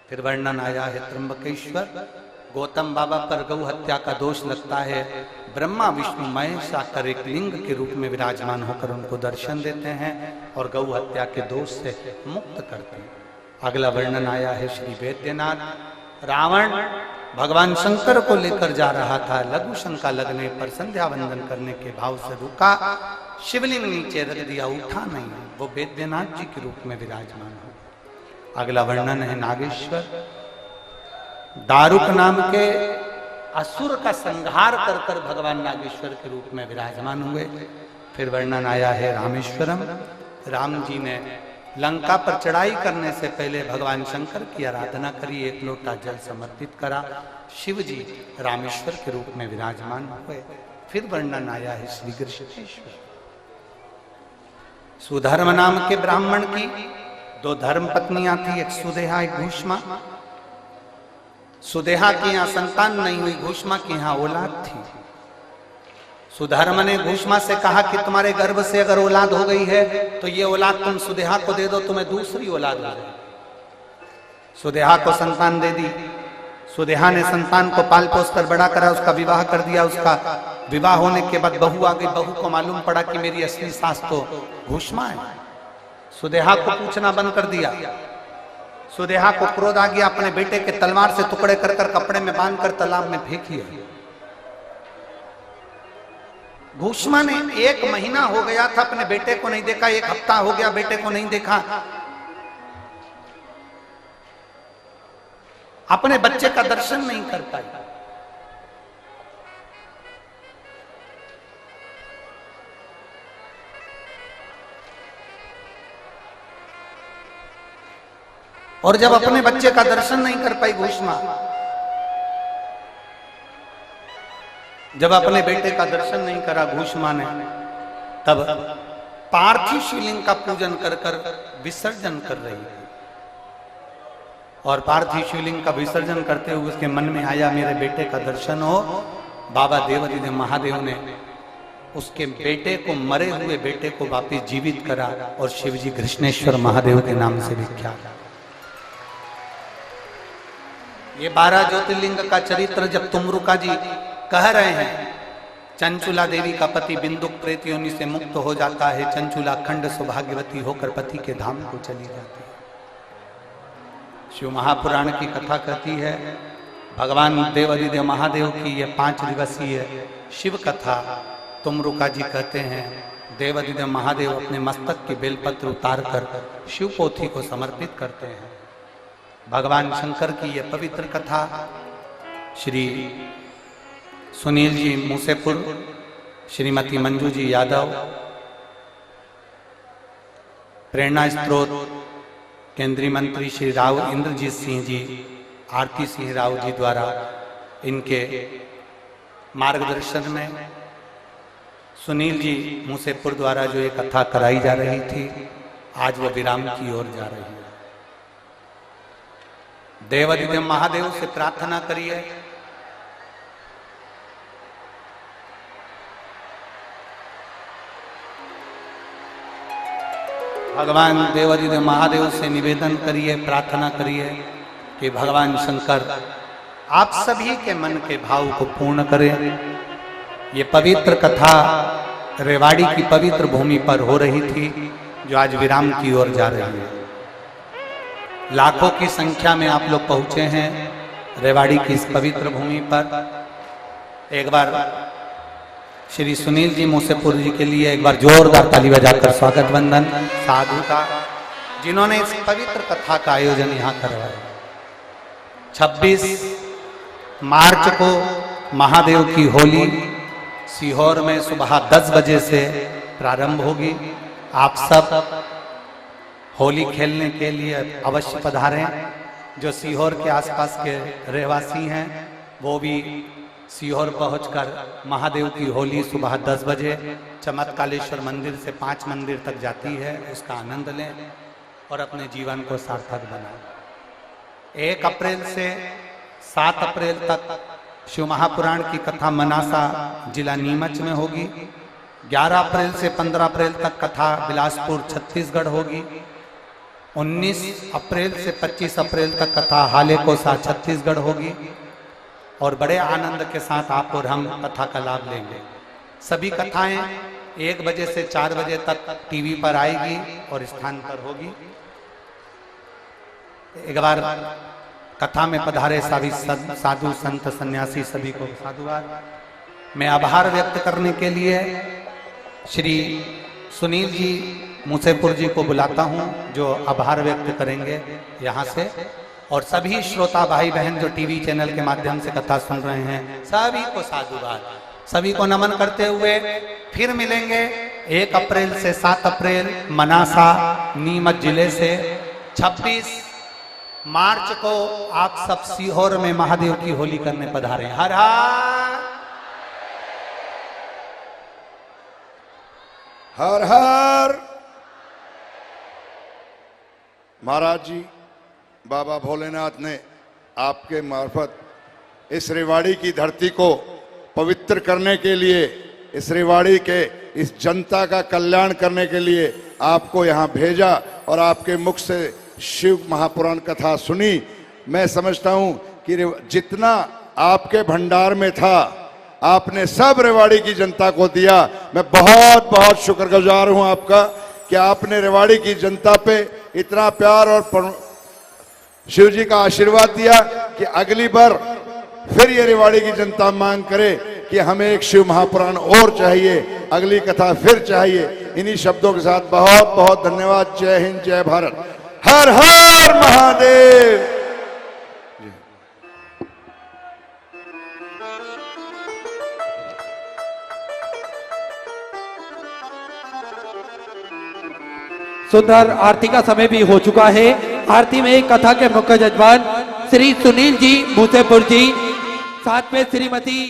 फिर वर्णन आया है त्र्यंबकेश्वर, गौतम बाबा पर गौ हत्या का दोष लगता है, ब्रह्मा विष्णु महेश आकर एक लिंग के रूप में विराजमान होकर उनको दर्शन देते हैं और गौ हत्या के दोष से मुक्त करते हैं। अगला वर्णन आया है श्री वैद्यनाथ, रावण भगवान शंकर को लेकर जा रहा था, लघु शंका लगने पर संध्या वंदन करने के भाव से रुका, शिवलिंग नीचे रख दिया, उठा नहीं, वो वैद्यनाथ जी के रूप में विराजमान हो। अगला वर्णन है नागेश्वर, दारुक नाम के असुर का संहार कर कर भगवान नागेश्वर के रूप में विराजमान हुए। फिर वर्णन आया है रामेश्वरम, राम जी ने लंका पर चढ़ाई करने से पहले भगवान शंकर की आराधना करी, एक लोटा जल समर्पित करा, शिव जी रामेश्वर के रूप में विराजमान हुए। फिर वर्णन आया है श्री कृष्णेश्वर, सुधर्म नाम के ब्राह्मण की 2 धर्म पत्नियां थी, एक सुदेहा एक घूष्मा। सुदेहा की यहां संतान नहीं हुई, घूष्मा की यहां औलाद थी। सुधर्म ने घूष्मा से कहा कि तुम्हारे गर्भ से अगर औलाद हो गई है तो ये औलाद तुम सुदेहा को दे दो, तुम्हें दूसरी औलाद हो जाए। सुदेहा को संतान दे दी। सुदेहा ने संतान को पाल पोस कर बड़ा करा, उसका विवाह कर दिया। उसका विवाह होने के बाद बहू आ गई, बहू को मालूम पड़ा कि मेरी असली सास तो घूष्मा है। सुदेहा को पूछना बंद कर दिया। सुदेहा को क्रोध आ गया, अपने बेटे के तलवार से टुकड़े कर कर कपड़े में बांधकर तालाब में फेंक दिया। घूष्मा ने 1 महीना हो गया था अपने बेटे को नहीं देखा, 1 हफ्ता हो गया बेटे को नहीं देखा, अपने बच्चे का दर्शन नहीं कर पाई। और जब अपने बच्चे का दर्शन नहीं कर पाई घूष्मा, जब अपने बेटे का दर्शन नहीं करा घूष्मा ने, तब पार्थिव शिवलिंग का पूजन कर कर विसर्जन कर रही थी। और पार्थिव शिवलिंग का विसर्जन करते हुए उसके मन में आया मेरे बेटे का दर्शन हो। बाबा देवादिदेव महादेव ने उसके बेटे को, मरे हुए बेटे को वापिस जीवित करा और शिवजी कृष्णेश्वर महादेव के नाम से विख्यात। ये 12 ज्योतिर्लिंग का चरित्र जब तुमरुका जी कह रहे हैं, चंचुला देवी का पति बिंदुक प्रेत योनि से मुक्त हो जाता है, चंचुला खंड सौभाग्यवती होकर पति के धाम को चली जाती है। शिव महापुराण की कथा कहती है, भगवान देवादिदेव महादेव की यह 5 दिवसीय शिव कथा तुमरुका जी कहते हैं देवादिदेव महादेव अपने मस्तक के बेलपत्र उतार कर शिव पोथी को समर्पित करते हैं। भगवान शंकर की यह पवित्र कथा श्री सुनील जी मूसेपुर, श्रीमती मंजू जी यादव, प्रेरणा स्त्रोत केंद्रीय मंत्री श्री राव इंद्रजीत सिंह जी, आरती सिंह राव जी द्वारा इनके मार्गदर्शन में सुनील जी मूसेपुर द्वारा जो एक कथा कराई जा रही थी, आज वह विराम की ओर जा रही है। देवादिदेव महादेव से प्रार्थना करिए भगवान देवादिदेव महादेव से निवेदन करिए, प्रार्थना करिए कि भगवान शंकर आप सभी के मन के भाव को पूर्ण करें। ये पवित्र कथा रेवाड़ी की पवित्र भूमि पर हो रही थी, जो आज विराम की ओर जा रही है। लाखों की संख्या में आप लोग पहुंचे हैं रेवाड़ी की इस पवित्र भूमि पर। एक बार श्री सुनील जी मूसेपुर जी के लिए एक बार जोरदार ताली बजाकर स्वागत वंदन साधु का, जिन्होंने इस पवित्र कथा का आयोजन यहाँ करवाया। 26 मार्च को महादेव की होली सीहोर में सुबह 10 बजे से प्रारंभ होगी। आप सब होली खेलने के लिए अवश्य पधारें। जो सीहोर के आसपास के रहवासी हैं वो भी सीहोर पहुंचकर महादेव की होली सुबह 10 बजे चमत्कालेश्वर मंदिर से 5 मंदिर तक जाती है, उसका आनंद लें और अपने जीवन को सार्थक बनाएं। 1 अप्रैल से 7 अप्रैल तक शिव महापुराण की कथा मनासा जिला नीमच में होगी। 11 अप्रैल से 15 अप्रैल तक कथा बिलासपुर छत्तीसगढ़ होगी। 19 अप्रैल से 25 अप्रैल तक कथा हालेकोसा छत्तीसगढ़ होगी। और बड़े आनंद के साथ आप और हम कथा का लाभ लेंगे। सभी कथाएं 1 बजे से 4 बजे तक टीवी पर आएगी और स्थान पर होगी। एक बार कथा में पधारे सभी साधु संत सन्यासी सभी को साधुवाद। मैं आभार व्यक्त करने के लिए श्री सुनील जी मूसेपुर जी को बुलाता हूं, जो आभार व्यक्त करेंगे यहाँ से। और सभी श्रोता भाई बहन जो टीवी चैनल के माध्यम से कथा सुन रहे हैं, सभी को साधुवाद, सभी को नमन करते हुए फिर मिलेंगे 1 अप्रैल से 7 अप्रैल मनासा नीमच जिले से। 26 मार्च को आप सब सीहोर में महादेव की होली करने पधारे। हर हर हर हर महाराज जी, बाबा भोलेनाथ ने आपके मार्फत इस रेवाड़ी की धरती को पवित्र करने के लिए, इस रेवाड़ी के इस जनता का कल्याण करने के लिए आपको यहाँ भेजा और आपके मुख से शिव महापुराण कथा सुनी। मैं समझता हूँ कि जितना आपके भंडार में था आपने सब रेवाड़ी की जनता को दिया। मैं बहुत बहुत शुक्रगुजार हूँ आपका कि आपने रेवाड़ी की जनता पे इतना प्यार और शिव जी का आशीर्वाद दिया कि अगली बार फिर ये रेवाड़ी की जनता मांग करे कि हमें एक शिव महापुराण और चाहिए, अगली कथा फिर चाहिए। इन्हीं शब्दों के साथ बहुत बहुत धन्यवाद। जय हिंद, जय भारत, हर हर महादेव। सुंदर आरती का समय भी हो चुका है। आरती में कथा के मुख्य जजमान श्री सुनील जी मूसेपुर जी, साथ में श्रीमती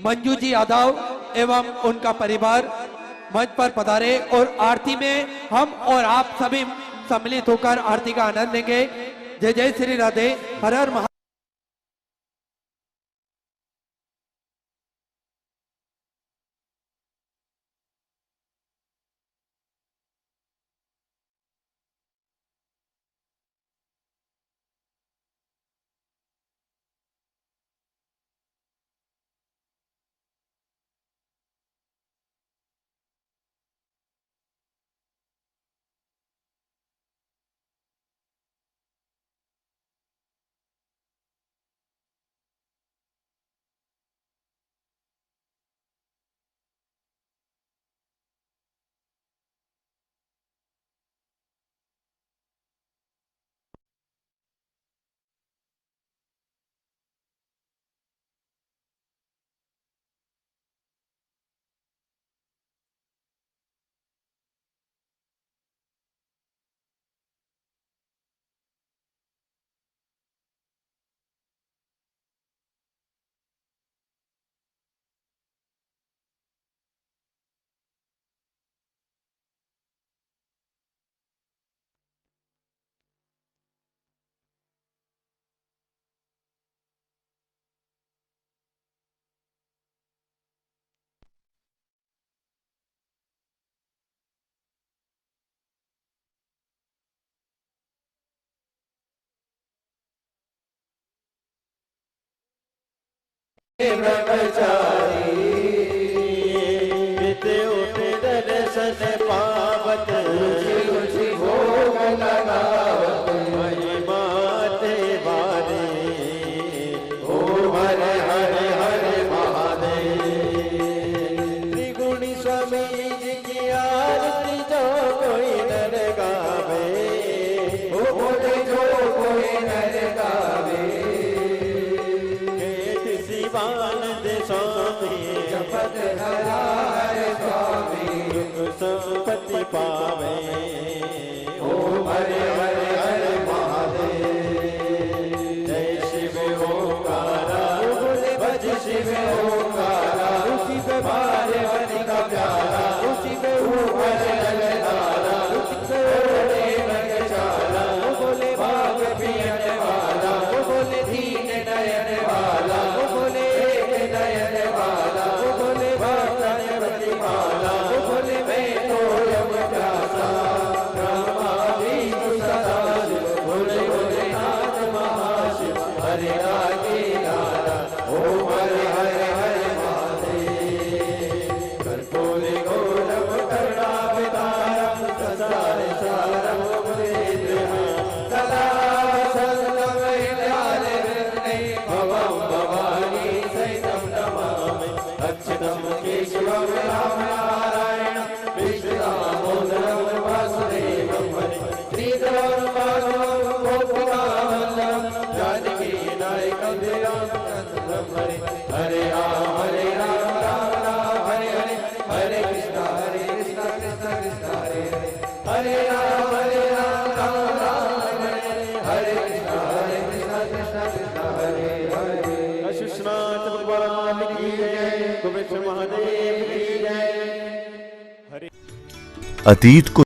मंजू जी यादव एवं उनका परिवार मंच पर पधारे और आरती में हम और आप सभी सम्मिलित होकर आरती का आनंद लेंगे। जय जय श्री राधे, हर हर महा दर्शन पावत भोग लगावत महिमा देवारे ओ हरे हरे हरे महादेव। त्रिगुणी स्वामी जी की आरती जो कोई नर गावे ओ बोले जो कोई नर गावे। केत सिवान दे स्वामी जपत हरा हरे स्वामी संपत्ति पावे ओम हरे हरे हरे महादेव। जय शिव ओंकारा बोले भज शिव ओंकारा उसी पे मारे हरि का प्यारा उसी पे ऊपर लगनारा उसी पे ओढ़े रंग चारा वो बोले भाग पियने वाला वो बोले दीन नयन वाला वो बोले एक नयन वाला वो बोले भक्तन प्रति माला वो बोले मैं तो यम प्यासा ब्रह्मा विष्णु सदा शिव बोले बोले नाथ महाशिव हरे रागे नारा ओम हरे हरे हरे महादेव। कर्पूरे गौरव करुणावतारम संसार सारम मुनीन्द्रम सदा सततं विद्यालये भवं भवानी सहितं नमामि। अच्युतं केशवं राम नारायणं विष्णुदामोदरं वासुदेवं हरे श्रीधरं माधवं गोपिकावल्लभं जानकी नायकं रामचन्द्रं हरे। हरे राम राम राम हरे हरे हरे कृष्ण कृष्ण कृष्ण हरे हरे। हरे राम राम राम हरे हरे हरे कृष्ण कृष्ण कृष्ण हरे हरे। अशुष्नाथ भगवान की जय गोविंद महादेव की जय। अतीत को